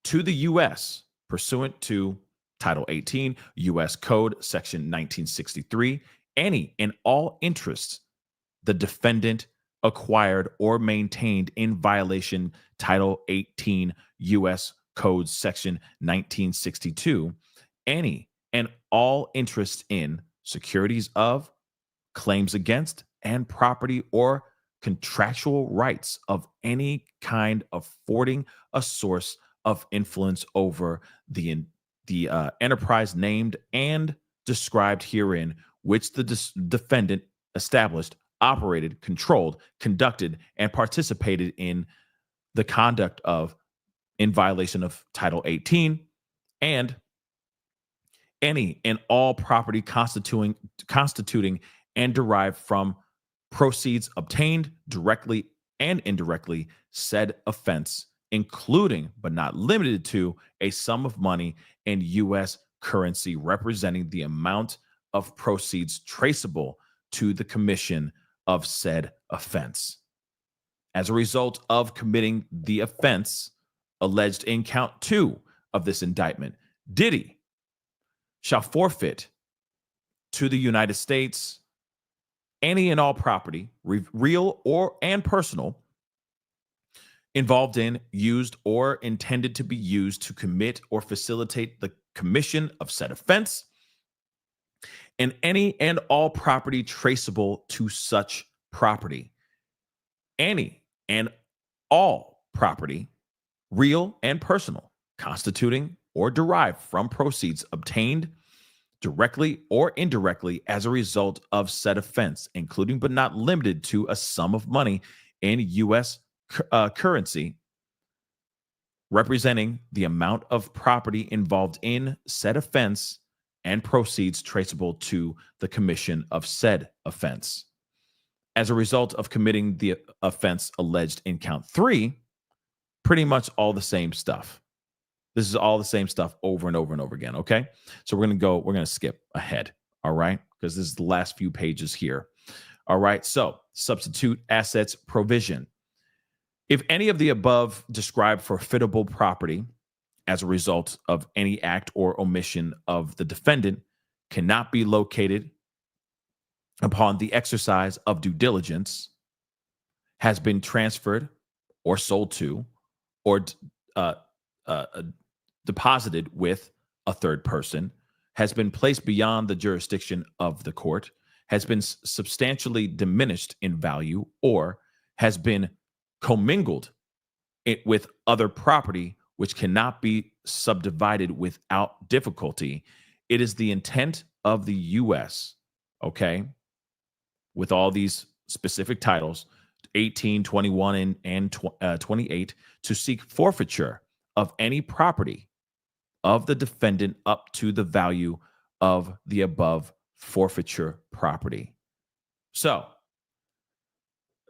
to the U.S. pursuant to Title 18 U.S. Code Section 1963 any and all interests the defendant acquired or maintained in violation Title 18 U.S. Code Section 1962, any and all interests in securities of, claims against, and property or contractual rights of any kind affording a source of influence over the enterprise named and described herein, which the defendant established, operated, controlled, conducted, and participated in the conduct of in violation of Title 18, and any and all property constituting and derived from proceeds obtained directly and indirectly said offense, including but not limited to a sum of money in U.S. currency representing the amount of proceeds traceable to the commission of said offense. As a result of committing the offense alleged in count two of this indictment, Diddy shall forfeit to the United States any and all property, real and personal, involved in, used, or intended to be used to commit or facilitate the commission of said offense, and any and all property traceable to such property. Any and all property, real and personal, constituting or derived from proceeds obtained directly or indirectly as a result of said offense, including but not limited to a sum of money in U.S. Currency representing the amount of property involved in said offense and proceeds traceable to the commission of said offense. As a result of committing the offense alleged in count 3, pretty much all the same stuff. This is all the same stuff over and over and over again, okay? So we're going to skip ahead, all right? Because this is the last few pages here. All right, so substitute assets provision. If any of the above described forfeitable property as a result of any act or omission of the defendant cannot be located upon the exercise of due diligence, has been transferred or sold to, or deposited with a third person, has been placed beyond the jurisdiction of the court, has been substantially diminished in value, or has been commingled with other property which cannot be subdivided without difficulty, it is the intent of the U.S., okay, with all these specific titles, 18, 21, and 28, to seek forfeiture of any property of the defendant up to the value of the above forfeiture property. So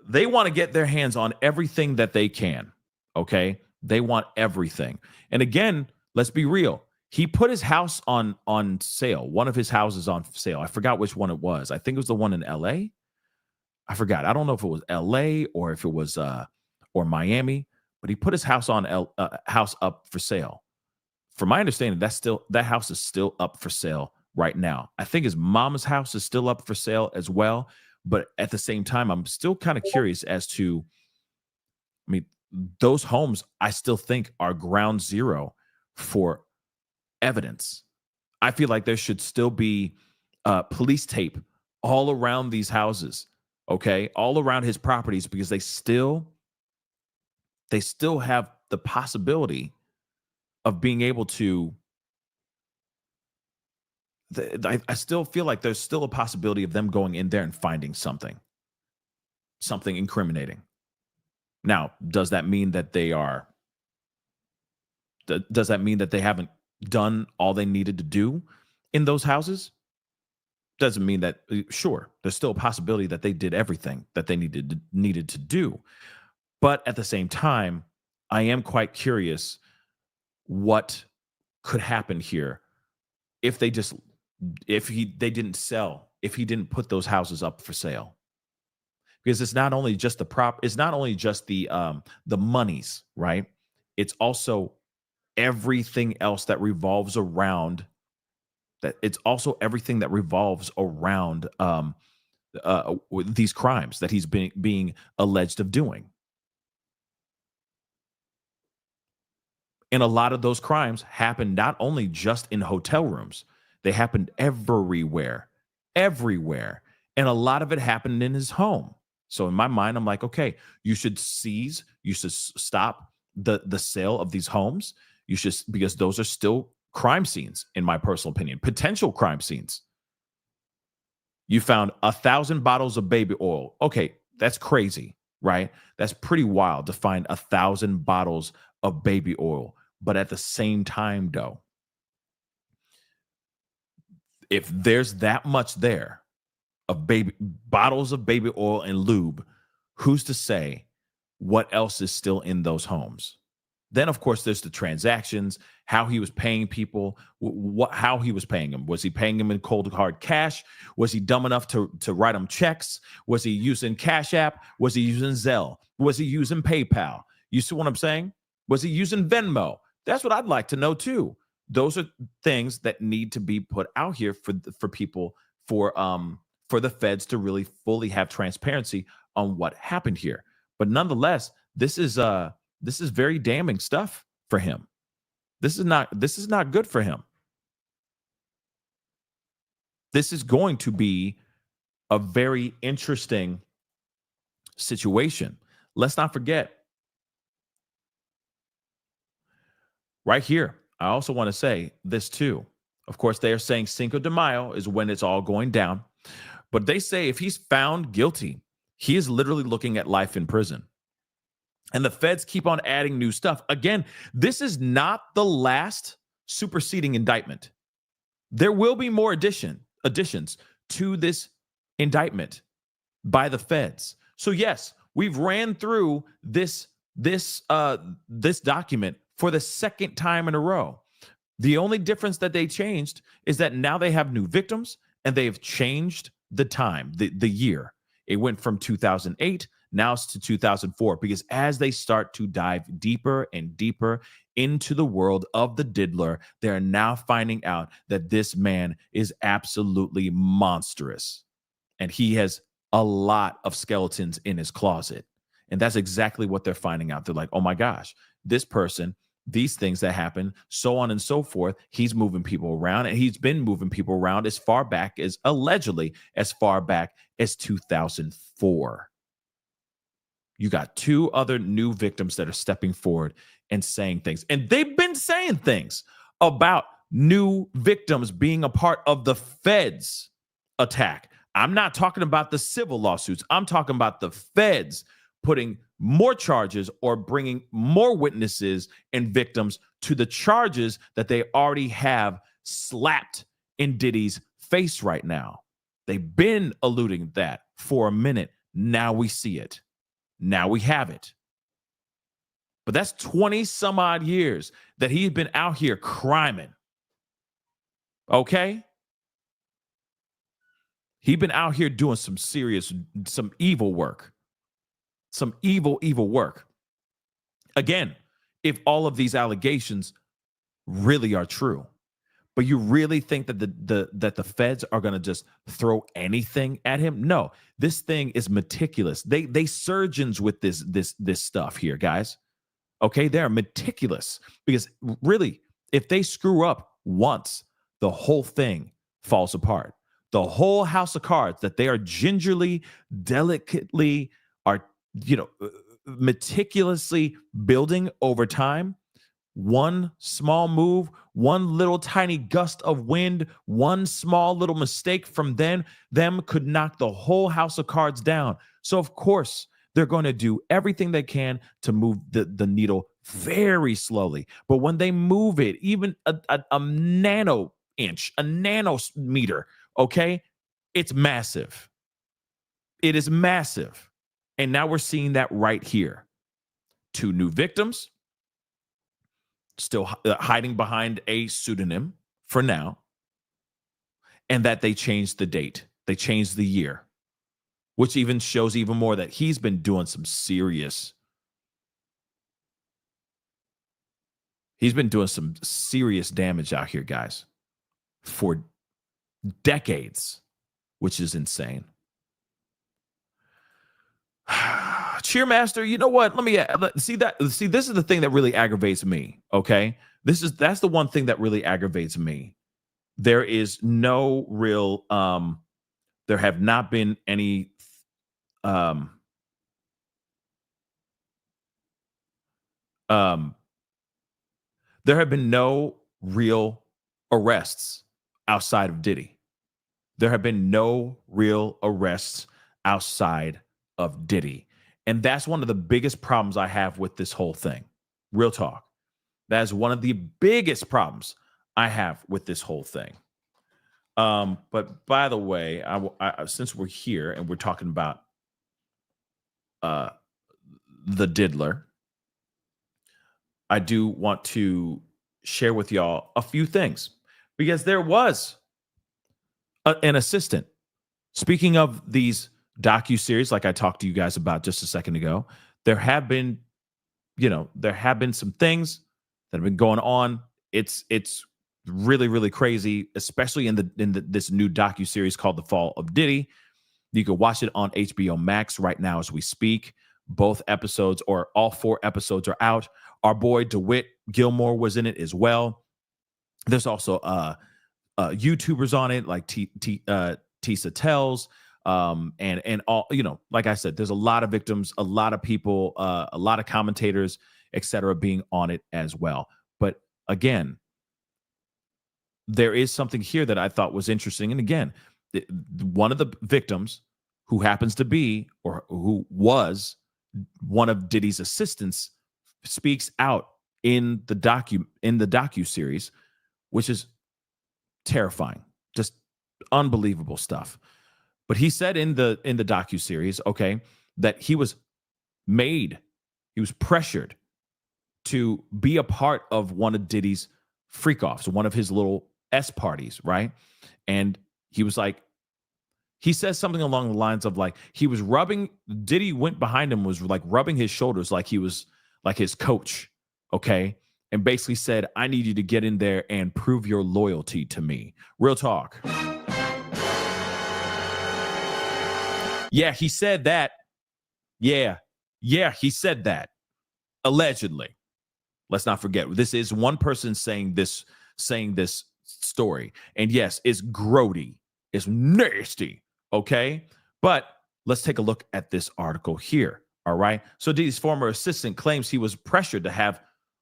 they want to get their hands on everything that they can, okay? They want everything. And again, let's be real. He put his house on sale, one of his houses on sale. I forgot which one it was. I think it was the one in L.A. I forgot. I don't know if it was L.A. or if it was or Miami, but he put his house on house up for sale. From my understanding, that house is still up for sale right now. I think his mama's house is still up for sale as well. But at the same time, I'm still kind of curious as to, I mean, those homes I still think are ground zero for evidence. I feel like there should still be police tape all around these houses, okay, all around his properties, because they still have the possibility of being able to. I still feel like there's still a possibility of them going in there and finding something incriminating. Now, does that mean that they are? Does that mean that they haven't done all they needed to do in those houses? Doesn't mean that. Sure, there's still a possibility that they did everything that they needed to do, but at the same time, I am quite curious what could happen here if they didn't put those houses up for sale. Because it's not only just the monies, right? It's also everything else that revolves around that. It's also everything that revolves around these crimes that he's being alleged of doing. And a lot of those crimes happened not only just in hotel rooms, they happened everywhere. And a lot of it happened in his home. So in my mind, I'm like, okay, you should stop the sale of these homes. You should, because those are still crime scenes, in my personal opinion, potential crime scenes. You found 1,000 bottles of baby oil. Okay, that's crazy, right? That's pretty wild to find 1,000 bottles of baby oil. But at the same time, though, if there's that much there of bottles of baby oil and lube, who's to say what else is still in those homes? Then, of course, there's the transactions, how he was paying people, how he was paying them. Was he paying them in cold hard cash? Was he dumb enough to write them checks? Was he using CashApp? Was he using Zelle? Was he using PayPal? You see what I'm saying? Was he using Venmo? That's what I'd like to know too. Those are things that need to be put out here for people, for the feds to really fully have transparency on what happened here. But nonetheless, this is very damning stuff for him. This is not good for him. This is going to be a very interesting situation. Let's not forget, right here, I also want to say this too. Of course, they are saying Cinco de Mayo is when it's all going down. But they say if he's found guilty, he is literally looking at life in prison. And the feds keep on adding new stuff. Again, this is not the last superseding indictment. There will be more additions to this indictment by the feds. So yes, we've ran through this document for the second time in a row. The only difference that they changed is that now they have new victims and they've changed the time, the year. It went from 2008, now it's to 2004, because as they start to dive deeper and deeper into the world of the diddler, they're now finding out that this man is absolutely monstrous. And he has a lot of skeletons in his closet. And that's exactly what they're finding out. They're like, oh my gosh, this person, these things that happen, so on and so forth. He's moving people around, and he's been moving people around as far back as allegedly as far back as 2004. You got two other new victims that are stepping forward and saying things. And they've been saying things about new victims being a part of the feds attack. I'm not talking about the civil lawsuits. I'm talking about the feds putting more charges or bringing more witnesses and victims to the charges that they already have slapped in Diddy's face right now. They've been alluding that for a minute. Now we see it. Now we have it. But that's 20 some odd years that he's been out here criming. Okay? He's been out here doing some evil work. Some evil work. Again, if all of these allegations really are true, but you really think that the feds are going to just throw anything at him? No, this thing is meticulous. They surgeons with this stuff here, guys. Okay, they're meticulous, because really, if they screw up once, the whole thing falls apart. The whole house of cards that they are gingerly, delicately, are meticulously building over time. One small move, one little tiny gust of wind, one small little mistake from them could knock the whole house of cards down. So of course, they're going to do everything they can to move the needle very slowly. But when they move it, even a nano inch, a nanometer, okay, it's massive. It is massive. And now we're seeing that right here. Two new victims, still hiding behind a pseudonym for now, and that they changed the date. They changed the year, which even shows even more that he's been doing some serious damage out here, guys, for decades, which is insane. Cheermaster, you know what? Let me see. This is the thing that really aggravates me. Okay, that's the one thing that really aggravates me. There is no real. There have not been any. There have been no real arrests outside of Diddy. There have been no real arrests outside of Diddy. And that's one of the biggest problems I have with this whole thing. Real talk. That is one of the biggest problems I have with this whole thing. But by the way, I since we're here and we're talking about the diddler, I do want to share with y'all a few things, because there was an assistant. Speaking of these docuseries, like I talked to you guys about just a second ago, there have been some things that have been going on. It's really, really crazy, especially in this new docuseries called The Fall of Diddy. You can watch it on HBO Max right now as we speak. Both episodes, or all 4 episodes, are out. Our boy DeWitt Gilmore was in it as well. There's also YouTubers on it, like Tisa Tells. And all, like I said, there's a lot of victims, a lot of people, a lot of commentators, etc., being on it as well. But again, there is something here that I thought was interesting. And again, one of the victims who happens to be or who was one of Diddy's assistants speaks out in the docu series, which is terrifying, just unbelievable stuff. But he said in the docu series, okay, that he was pressured to be a part of one of Diddy's freak offs, one of his little S parties, right? And he was like, he says something along the lines of like, he was Diddy went behind him, was like rubbing his shoulders like he was like his coach, okay? And basically said, I need you to get in there and prove your loyalty to me. Real talk. Yeah, he said that. Yeah, he said that. Allegedly. Let's not forget, this is one person saying this story. And yes, it's grody. It's nasty. Okay. But let's take a look at this article here. All right. So Diddy's former assistant claims he was pressured to have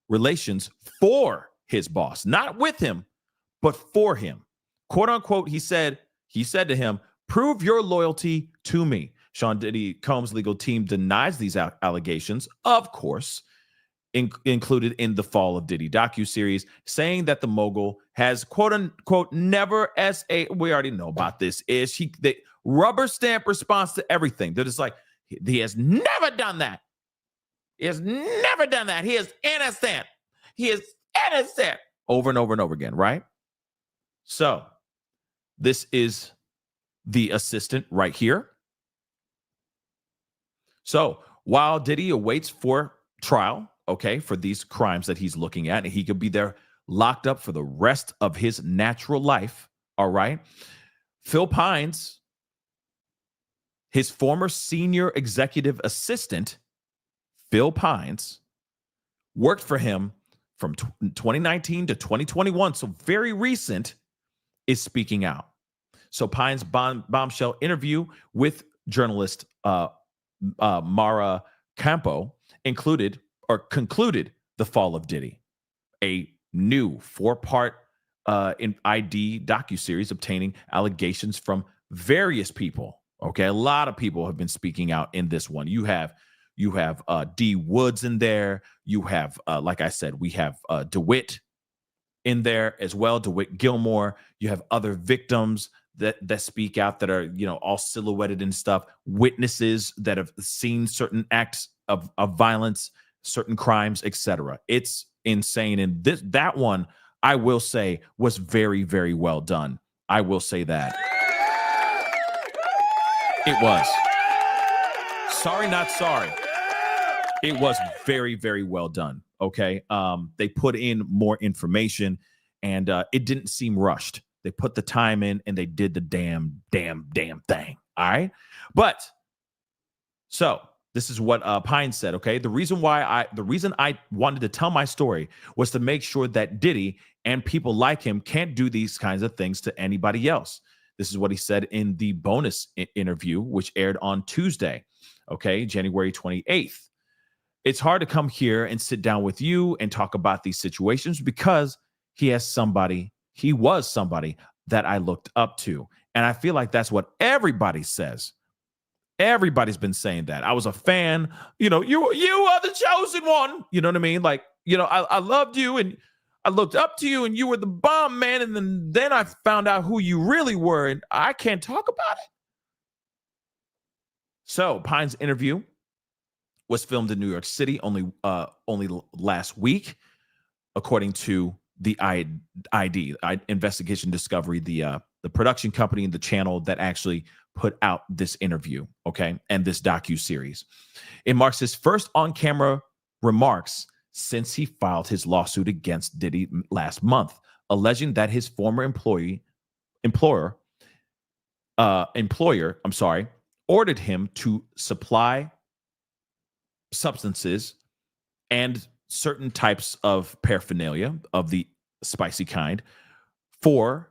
relations for his boss, not with him, but for him. Quote unquote, he said to him, prove your loyalty to me. Sean Diddy Combs' legal team denies these allegations, of course, included in the Fall of Diddy docuseries, saying that the mogul has quote unquote never we already know about this, the rubber stamp response to everything. They're just like, he has never done that. He has never done that. He is innocent. He is innocent. Over and over and over again, right? So this is the assistant right here. So while Diddy awaits for trial, okay, for these crimes that he's looking at, and he could be there locked up for the rest of his natural life, all right? Phil Pines, his former senior executive assistant, Phil Pines, worked for him from 2019 to 2021, so very recent, is speaking out. So Pines' bombshell interview with journalist Mara Campo concluded the Fall of Diddy, a new 4-part ID docuseries obtaining allegations from various people. Okay, a lot of people have been speaking out in this one. You have D Woods in there. You have, like I said, we have DeWitt in there as well, DeWitt Gilmore. You have other victims that speak out that are, all silhouetted and stuff. Witnesses that have seen certain acts of violence, certain crimes, etc. It's insane. And that one, I will say, was very, very well done. I will say that. It was. Sorry, not sorry. It was very, very well done. Okay. They put in more information and it didn't seem rushed. They put the time in and they did the damn thing. All right. But so this is what Pine said. Okay. The reason I wanted to tell my story was to make sure that Diddy and people like him can't do these kinds of things to anybody else. This is what he said in the bonus interview, which aired on Tuesday. Okay. January 28th. It's hard to come here and sit down with you and talk about these situations because he was somebody that I looked up to. And I feel like that's what everybody says. Everybody's been saying that. I was a fan. You are the chosen one. You know what I mean? Like, I loved you and I looked up to you and you were the bomb, man. And then I found out who you really were and I can't talk about it. So Pine's interview was filmed in New York City only last week, according to the ID Investigation Discovery, the production company and the channel that actually put out this interview, okay, and this docu-series. It marks his first on-camera remarks since he filed his lawsuit against Diddy last month, alleging that his former employer, ordered him to supply substances and certain types of paraphernalia of the spicy kind to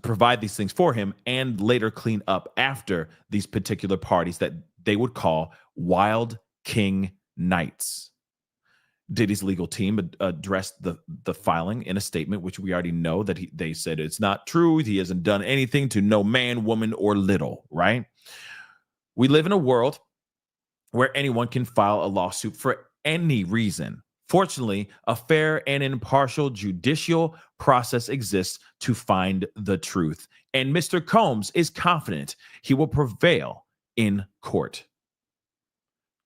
provide these things for him and later clean up after these particular parties that they would call Wild King Nights. Diddy's legal team addressed the filing in a statement, which we already know that they said it's not true. He hasn't done anything to no man, woman, or little, right? We live in a world where anyone can file a lawsuit for any reason. Fortunately, a fair and impartial judicial process exists to find the truth. And Mr. Combs is confident he will prevail in court.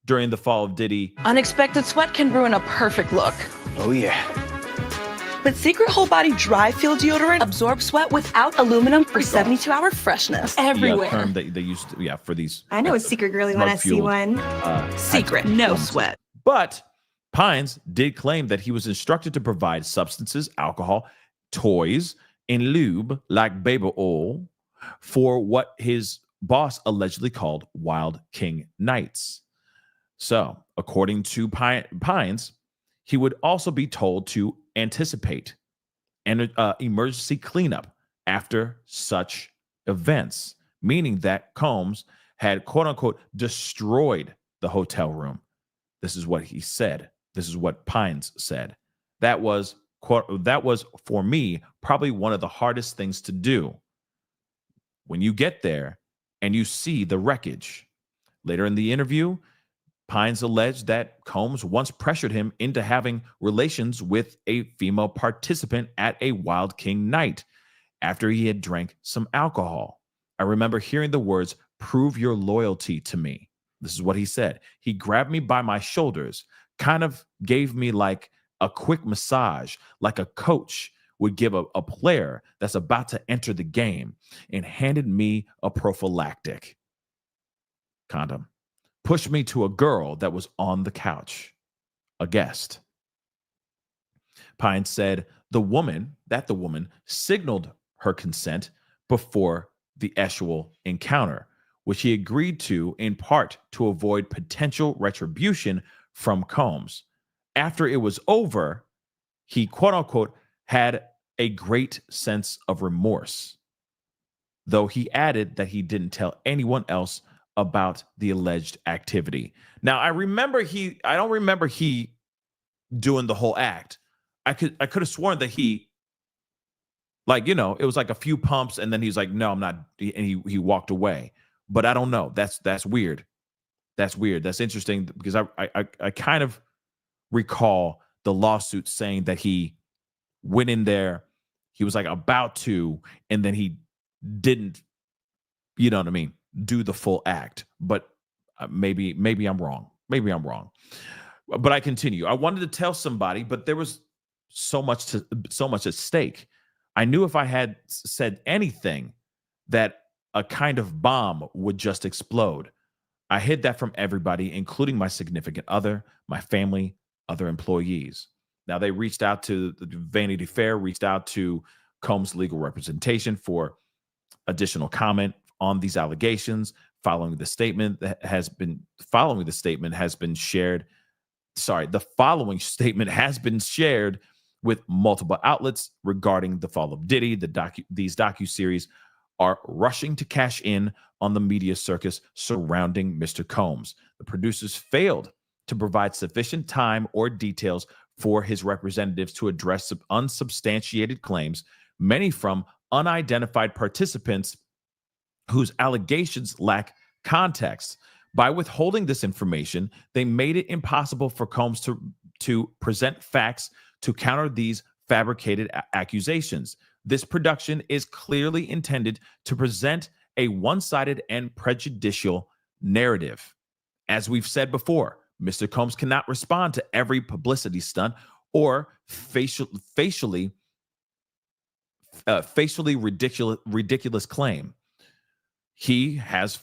During the fall of Diddy, unexpected sweat can ruin a perfect look. Oh, yeah. But Secret Whole Body Dry Feel Deodorant absorbs sweat without aluminum for 72-hour freshness everywhere. Term that they used to, for these. I know a secret girly when I see one. Secret, no sweat. But Pines did claim that he was instructed to provide substances, alcohol, toys, and lube like baby oil for what his boss allegedly called Wild King Nights. So, according to Pines, he would also be told to anticipate an emergency cleanup after such events, meaning that Combs had, quote unquote, destroyed the hotel room. This is what he said. This is what Pines said. That was for me probably one of the hardest things to do. When you get there and you see the wreckage. Later in the interview, Pines alleged that Combs once pressured him into having relations with a female participant at a Wild King night after he had drank some alcohol. I remember hearing the words, "Prove your loyalty to me." This is what he said. He grabbed me by my shoulders, kind of gave me like a quick massage, like a coach would give a player that's about to enter the game, and handed me a prophylactic condom. Pushed me to a girl that was on the couch, a guest. Pine said the woman signaled her consent before the actual encounter, which he agreed to in part to avoid potential retribution from Combs. After it was over, he, quote unquote, had a great sense of remorse, though he added that he didn't tell anyone else about the alleged activity. Now, I don't remember he doing the whole act. I could have sworn that he, it was like a few pumps and then he's like, no, I'm not. And he walked away. But I don't know. That's weird. That's weird. That's interesting because I kind of recall the lawsuit saying that he went in there, he was like about to, and then he didn't, you know what I mean, do the full act. But maybe I'm wrong. Maybe I'm wrong. But I continue. I wanted to tell somebody, but there was so much at stake. I knew if I had said anything that a kind of bomb would just explode. I hid that from everybody, including my significant other, my family, other employees. Now, they reached out to the Vanity Fair, reached out to Combs' legal representation for additional comment on these allegations. The following statement has been shared with multiple outlets regarding the fall of Diddy. These docuseries are rushing to cash in on the media circus surrounding Mr. Combs. The producers failed to provide sufficient time or details for his representatives to address unsubstantiated claims, many from unidentified participants whose allegations lack context. By withholding this information, they made it impossible for Combs to present facts to counter these fabricated accusations. This production is clearly intended to present a one-sided and prejudicial narrative. As we've said before, Mr. Combs cannot respond to every publicity stunt or facially ridiculous claim. He has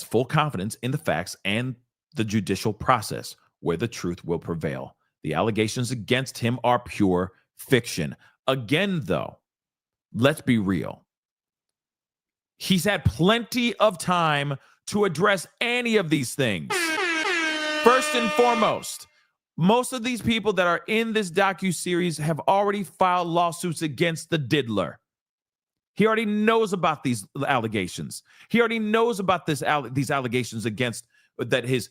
full confidence in the facts and the judicial process where the truth will prevail. The allegations against him are pure fiction. Again, though, let's be real. He's had plenty of time to address any of these things. First and foremost, most of these people that are in this docuseries have already filed lawsuits against the diddler. He already knows about these allegations. He already knows about these allegations against that his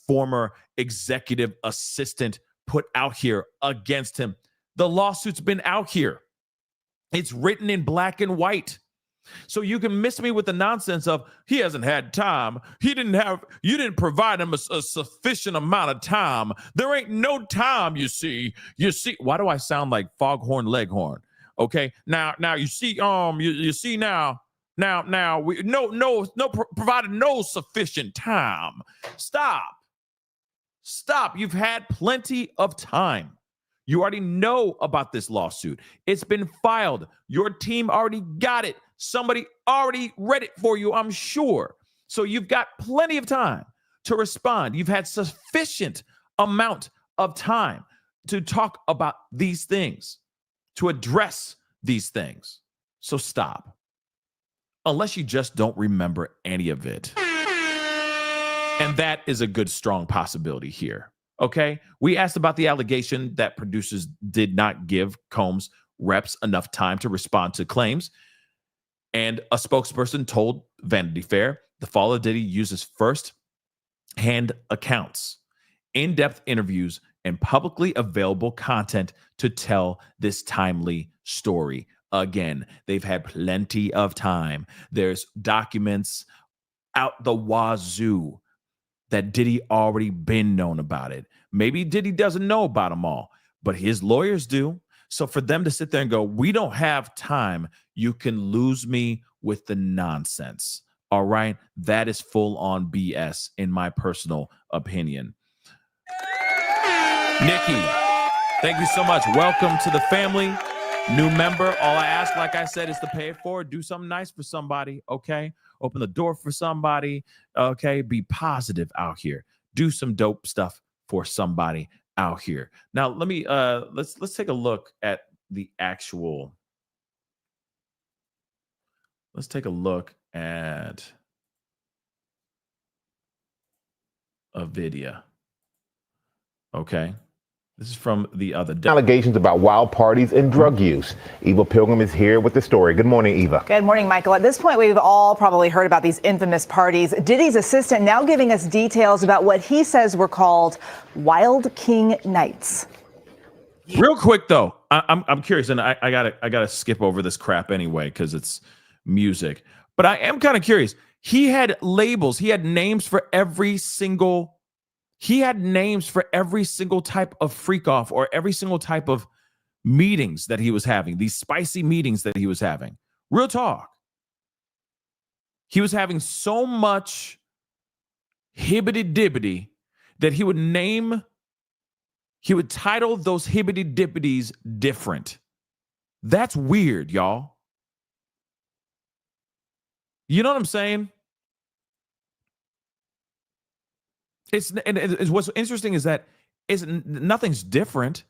former executive assistant put out here against him. The lawsuit's been out here. It's written in black and white. So you can miss me with the nonsense of he hasn't had time. You didn't provide him a sufficient amount of time. There ain't no time, you see. Why do I sound like Foghorn Leghorn? Okay. Now you see, you see now we provided no sufficient time. Stop. You've had plenty of time. You already know about this lawsuit. It's been filed. Your team already got it. Somebody already read it for you, I'm sure. So you've got plenty of time to respond. You've had sufficient amount of time to talk about these things, to address these things. So stop. Unless you just don't remember any of it. And that is a good, strong possibility here. Okay? We asked about the allegation that producers did not give Combs reps enough time to respond to claims. And a spokesperson told Vanity Fair the fall of Diddy uses first-hand accounts, in-depth interviews, and publicly available content to tell this timely story. Again, they've had plenty of time. There's documents out the wazoo that Diddy already been known about it. Maybe Diddy doesn't know about them all, but his lawyers do. So for them to sit there and go, we don't have time, you can lose me with the nonsense. All right? That is full on BS in my personal opinion. Nikki, thank you so much. Welcome to the family. New member. All I ask, like I said, is to pay it forward. Do something nice for somebody, okay? Open the door for somebody, okay? Be positive out here. Do some dope stuff for somebody out here. Now, let me let's take a look at the actual. Let's take a look at a video. Okay. This is from the other day. Allegations about wild parties and drug use. Eva Pilgrim is here with the story. Good morning, Eva. Good morning, Michael. At this point, we've all probably heard about these infamous parties. Diddy's assistant now giving us details about what he says were called Wild King Nights. Real quick, though, I'm curious, and I gotta skip over this crap anyway because it's music. But I am kind of curious. He had labels. He had names for every single. He had names for every single type of freak off or every single type of meetings that he was having, these spicy meetings that he was having. Real talk. He was having so much hibbity-dibbity that he would title those hibbity-dibbities different. That's weird, y'all. You know what I'm saying? It's what's interesting is that nothing's different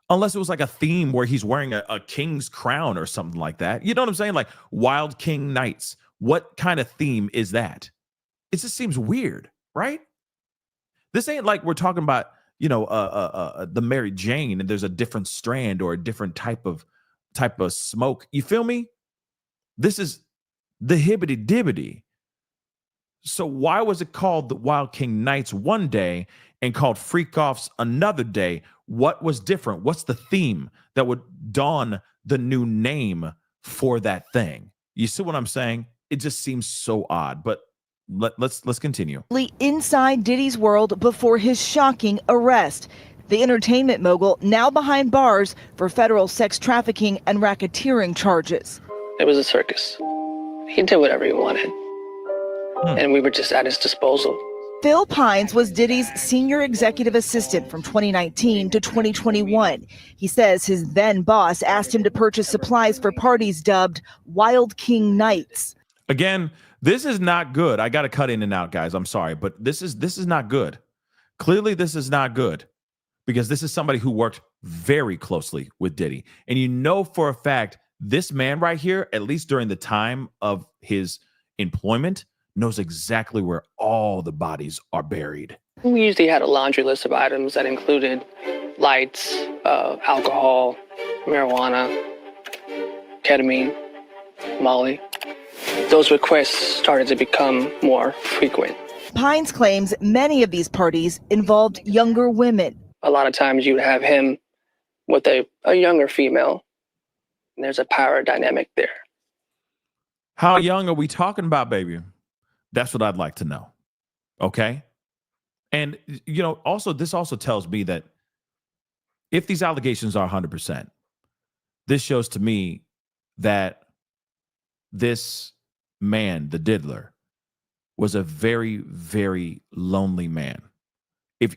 unless it was like a theme where he's wearing a king's crown or something like that. You know what I'm saying? Like Wild King Nights. What kind of theme is that? It just seems weird, right? This ain't like we're talking about, the Mary Jane and there's a different strand or a different type of smoke. You feel me? This is the hibbity dibbity. So why was it called the Wild King Nights one day and called Freak Offs another day? What was different? What's the theme that would dawn the new name for that thing? You see what I'm saying? It just seems so odd, but let's continue. Inside Diddy's world before his shocking arrest. The entertainment mogul now behind bars for federal sex trafficking and racketeering charges. It was a circus. He did whatever he wanted. And we were just at his disposal. Phil Pines was Diddy's senior executive assistant from 2019 to 2021. He says his then boss asked him to purchase supplies for parties dubbed Wild King Nights. Again, this is not good. I got to cut in and out, guys. I'm sorry, but this is not good. Clearly, this is not good because this is somebody who worked very closely with Diddy. And you know for a fact, this man right here, at least during the time of his employment, knows exactly where all the bodies are buried. We usually had a laundry list of items that included lights, alcohol, marijuana, ketamine, Molly. Those requests started to become more frequent. Pines claims many of these parties involved younger women. A lot of times you would have him with a younger female, and there's a power dynamic there. How young are we talking about, baby? That's what I'd like to know. Okay. And, also, this also tells me that if these allegations are 100%, this shows to me that this man, the diddler, was a very, very lonely man. If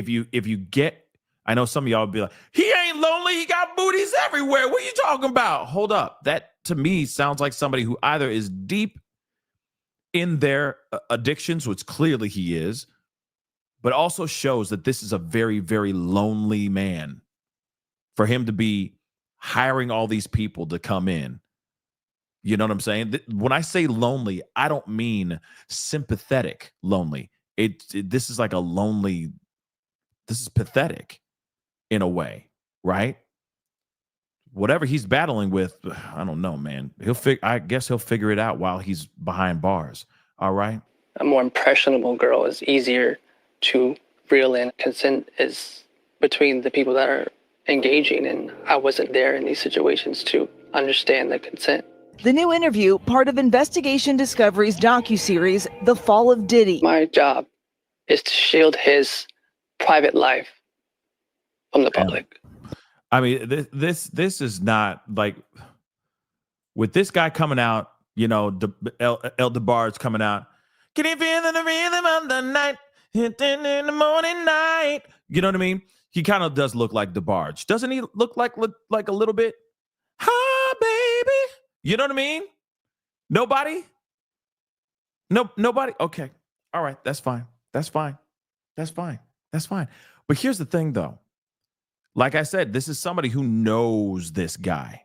you get, I know some of y'all would be like, he ain't lonely, he got booties everywhere. What are you talking about? Hold up. That to me sounds like somebody who either is deep in their addictions, which clearly he is, but also shows that this is a very, very lonely man. For him to be hiring all these people to come in. You know what I'm saying? When I say lonely, I don't mean sympathetic lonely. This is like a lonely, this is pathetic in a way, right? Whatever he's battling with, I don't know, man. I guess he'll figure it out while he's behind bars. All right. A more impressionable girl is easier to reel in. Consent is between the people that are engaging, and I wasn't there in these situations to understand the consent. The new interview, part of Investigation Discovery's docuseries, The Fall of Diddy. My job is to shield his private life from the public. I mean, this is not like, with this guy coming out, El DeBarge coming out. Can you feel the rhythm of the night? In the morning night. You know what I mean? He kind of does look like DeBarge. Doesn't he look like a little bit? Hi, baby. You know what I mean? Nobody? Nobody? Okay. All right. That's fine. That's fine. That's fine. That's fine. But here's the thing, though. Like I said, this is somebody who knows this guy.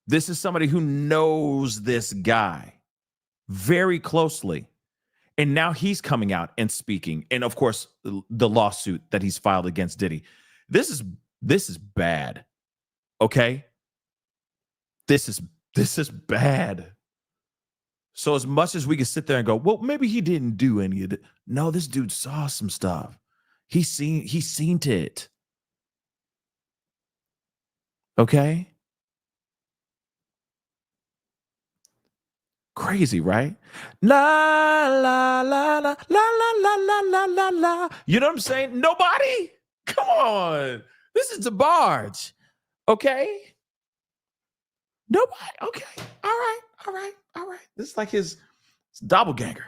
This is somebody who knows this guy very closely. And now he's coming out and speaking. And of course, the lawsuit that he's filed against Diddy. This is bad. Okay? This is bad. So as much as we can sit there and go, well, maybe he didn't do any of it. No, this dude saw some stuff. He's seen it. Okay? Crazy, right? La la la la la la la la la la. You know what I'm saying? Nobody? Come on. This is DeBarge. Okay? Nobody. Okay. All right. This is like his doppelganger.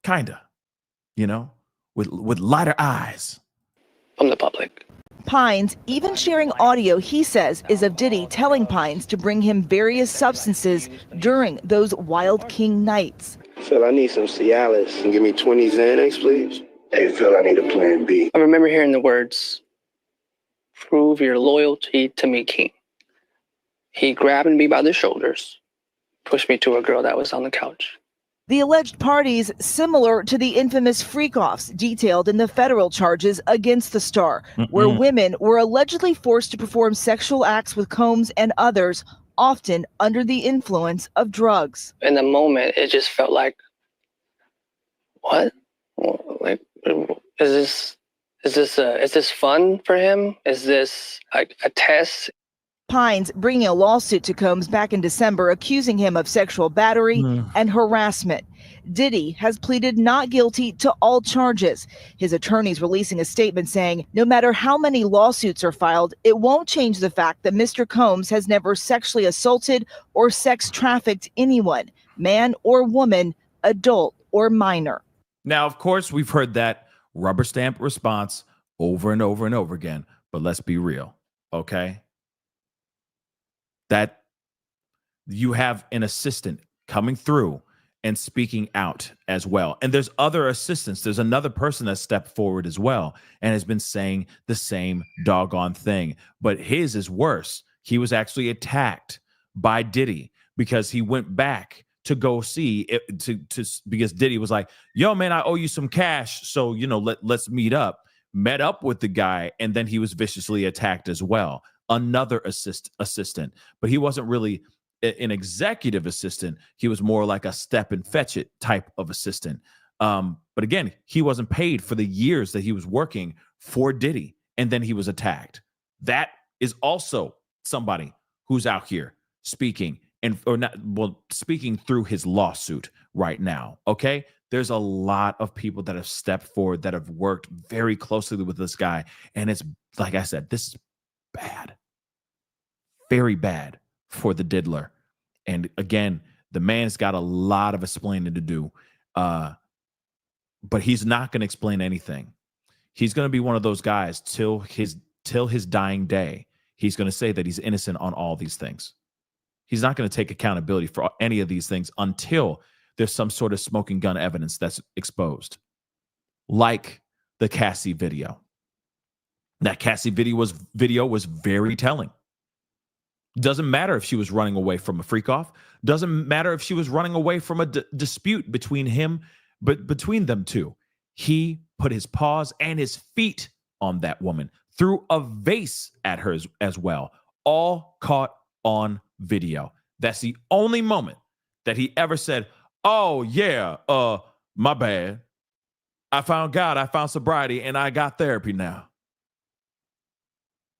Kinda. With lighter eyes. From the public. Pines even sharing audio he says is of Diddy telling Pines to bring him various substances during those Wild King nights. Phil, I need some Cialis. Can you give me 20 Xanax, please? Hey, Phil, I need a plan B. I remember hearing the words, "Prove your loyalty to me, King." He grabbed me by the shoulders, pushed me to a girl that was on the couch. The alleged parties similar to the infamous freak-offs detailed in the federal charges against the star, where women were allegedly forced to perform sexual acts with Combs and others, often under the influence of drugs. In the moment, it just felt like, what? Like, is this fun for him? Is this like a test? Pines bringing a lawsuit to Combs back in December accusing him of sexual battery and harassment. Diddy has pleaded not guilty to all charges. His attorneys releasing a statement saying, no matter how many lawsuits are filed, it won't change the fact that Mr. Combs has never sexually assaulted or sex trafficked anyone, man or woman, adult or minor. Now, of course, we've heard that rubber stamp response over and over and over again, but let's be real, okay? That you have an assistant coming through and speaking out as well. And there's other assistants. There's another person that stepped forward as well and has been saying the same doggone thing. But his is worse. He was actually attacked by Diddy because he went back to go see it because Diddy was like, yo, man, I owe you some cash. So, let's meet up. Met up with the guy, and then he was viciously attacked as well. Another assistant, but he wasn't really an executive assistant. He was more like a step and fetch it type of assistant. But again, he wasn't paid for the years that he was working for Diddy, and then he was attacked. That is also somebody who's out here speaking speaking through his lawsuit right now. Okay. There's a lot of people that have stepped forward that have worked very closely with this guy. And it's, like I said, this is bad, very bad for the diddler. And again, the man's got a lot of explaining to do, but he's not going to explain anything. He's going to be one of those guys till his dying day. He's going to say that he's innocent on all these things. He's not going to take accountability for any of these things until there's some sort of smoking gun evidence that's exposed, like the Cassie video. That Cassie video was very telling. Doesn't matter if she was running away from a freak off. Doesn't matter if she was running away from a dispute between them two. He put his paws and his feet on that woman, threw a vase at her as well, all caught on video. That's the only moment that he ever said, "Oh yeah, my bad. I found God, I found sobriety, and I got therapy now.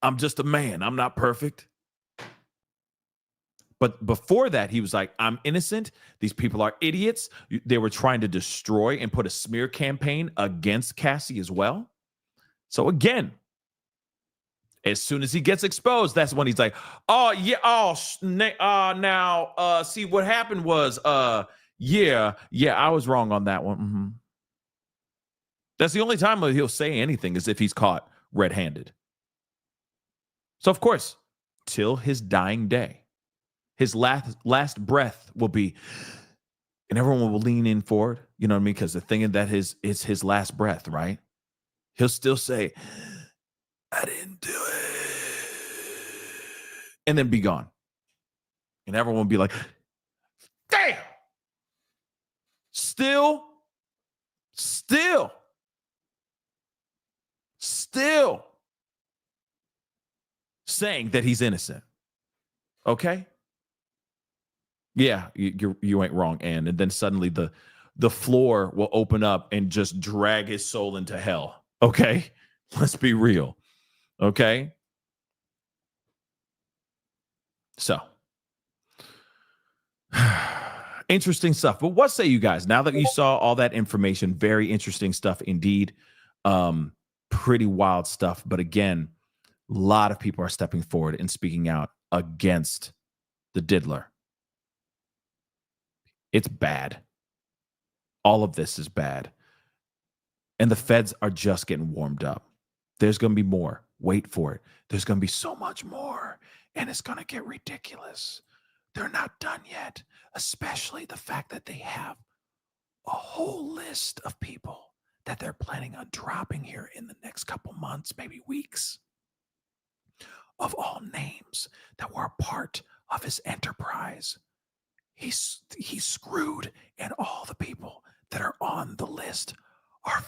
I'm just a man. I'm not perfect." But before that, he was like, "I'm innocent. These people are idiots." They were trying to destroy and put a smear campaign against Cassie as well. So again, as soon as he gets exposed, that's when he's like, "Oh yeah, now see what happened was yeah, I was wrong on that one." Mm-hmm. That's the only time he'll say anything, is if he's caught red-handed. So of course, till his dying day, his last breath will be, and everyone will lean in forward, you know what I mean? Because the thing that it's his last breath, right? He'll still say, "I didn't do it," and then be gone. And everyone will be like, "Damn! Still saying that he's innocent." Okay? Yeah, you ain't wrong, Ann. And then suddenly the floor will open up and just drag his soul into hell. Okay? Let's be real. Okay? So, interesting stuff. But what say you guys? Now that you saw all that information, very interesting stuff indeed. Pretty wild stuff. But again, a lot of people are stepping forward and speaking out against the diddler. It's bad. All of this is bad. And the feds are just getting warmed up. There's going to be more. Wait for it. There's going to be so much more. And it's going to get ridiculous. They're not done yet. Especially the fact that they have a whole list of people that they're planning on dropping here in the next couple months, maybe weeks, of all names that were a part of his enterprise. He's screwed, and all the people that are on the list are,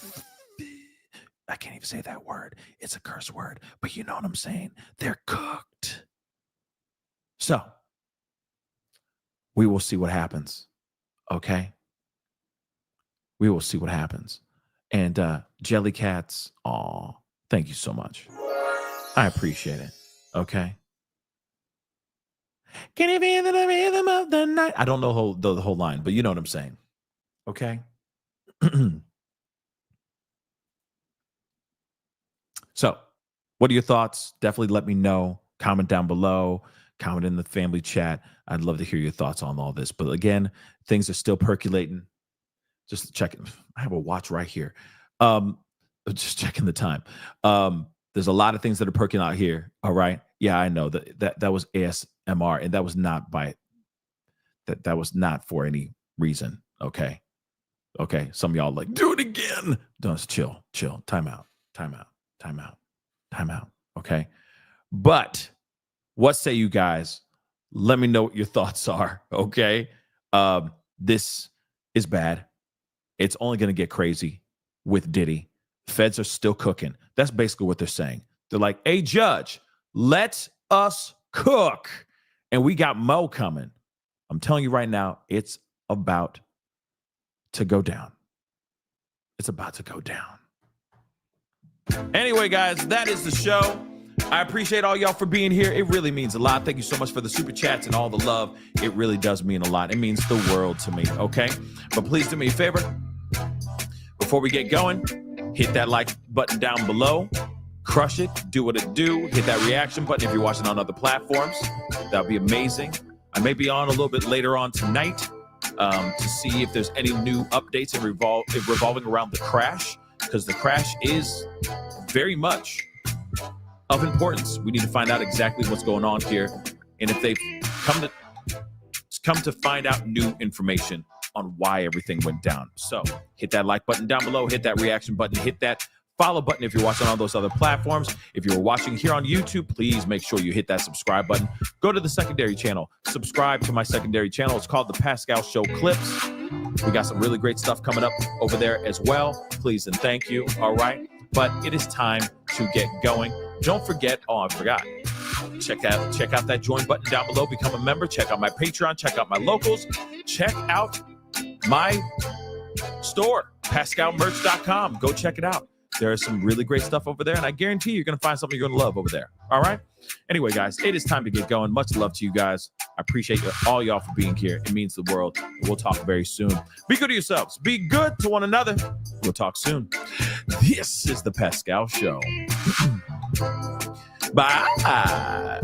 I can't even say that word. It's a curse word, but you know what I'm saying. They're cooked. So we will see what happens. Okay? We will see what happens. And Jellycats, aw, thank you so much. I appreciate it. Okay? Can you feel the rhythm of the night? I don't know the whole line, but you know what I'm saying. Okay? So, what are your thoughts? Definitely let me know. Comment down below. Comment in the family chat. I'd love to hear your thoughts on all this. But again, things are still percolating. Just checking. I have a watch right here. Just checking the time. There's a lot of things that are perking out here. All right. Yeah, I know that was ASMR, and that was not that was not for any reason. Okay. Okay. Some of y'all like, do it again. Don't chill. Time out. Okay. But what say you guys? Let me know what your thoughts are. Okay. This is bad. It's only going to get crazy with Diddy. Feds are still cooking. That's basically what they're saying. They're like, "Hey, judge, let us cook." And we got Mo coming. I'm telling you right now, it's about to go down. It's about to go down. Anyway, guys, that is the show. I appreciate all y'all for being here. It really means a lot. Thank you so much for the super chats and all the love. It really does mean a lot. It means the world to me, okay? But please do me a favor. Before we get going, hit that like button down below. Crush it. Do what it do. Hit that reaction button if you're watching on other platforms. That would be amazing. I may be on a little bit later on tonight to see if there's any new updates revolving around the crash, because the crash is very much of importance. We need to find out exactly what's going on here, and if they've come to find out new information on why everything went down. So hit that like button down below, hit that reaction button, hit that follow button if you're watching on those other platforms. If you're watching here on YouTube, please make sure you hit that subscribe button. Go to the secondary channel, subscribe to my secondary channel. It's called The Pascal Show Clips. We got some really great stuff coming up over there as well. Please and thank you. All right. But it is time to get going. Don't forget, I forgot. Check out that join button down below. Become a member. Check out my Patreon. Check out my locals. Check out my store, PascalMerch.com. Go check it out. There is some really great stuff over there, and I guarantee you're going to find something you're going to love over there. All right? Anyway, guys, it is time to get going. Much love to you guys. I appreciate all y'all for being here. It means the world. We'll talk very soon. Be good to yourselves. Be good to one another. We'll talk soon. This is The Pascal Show. Bye.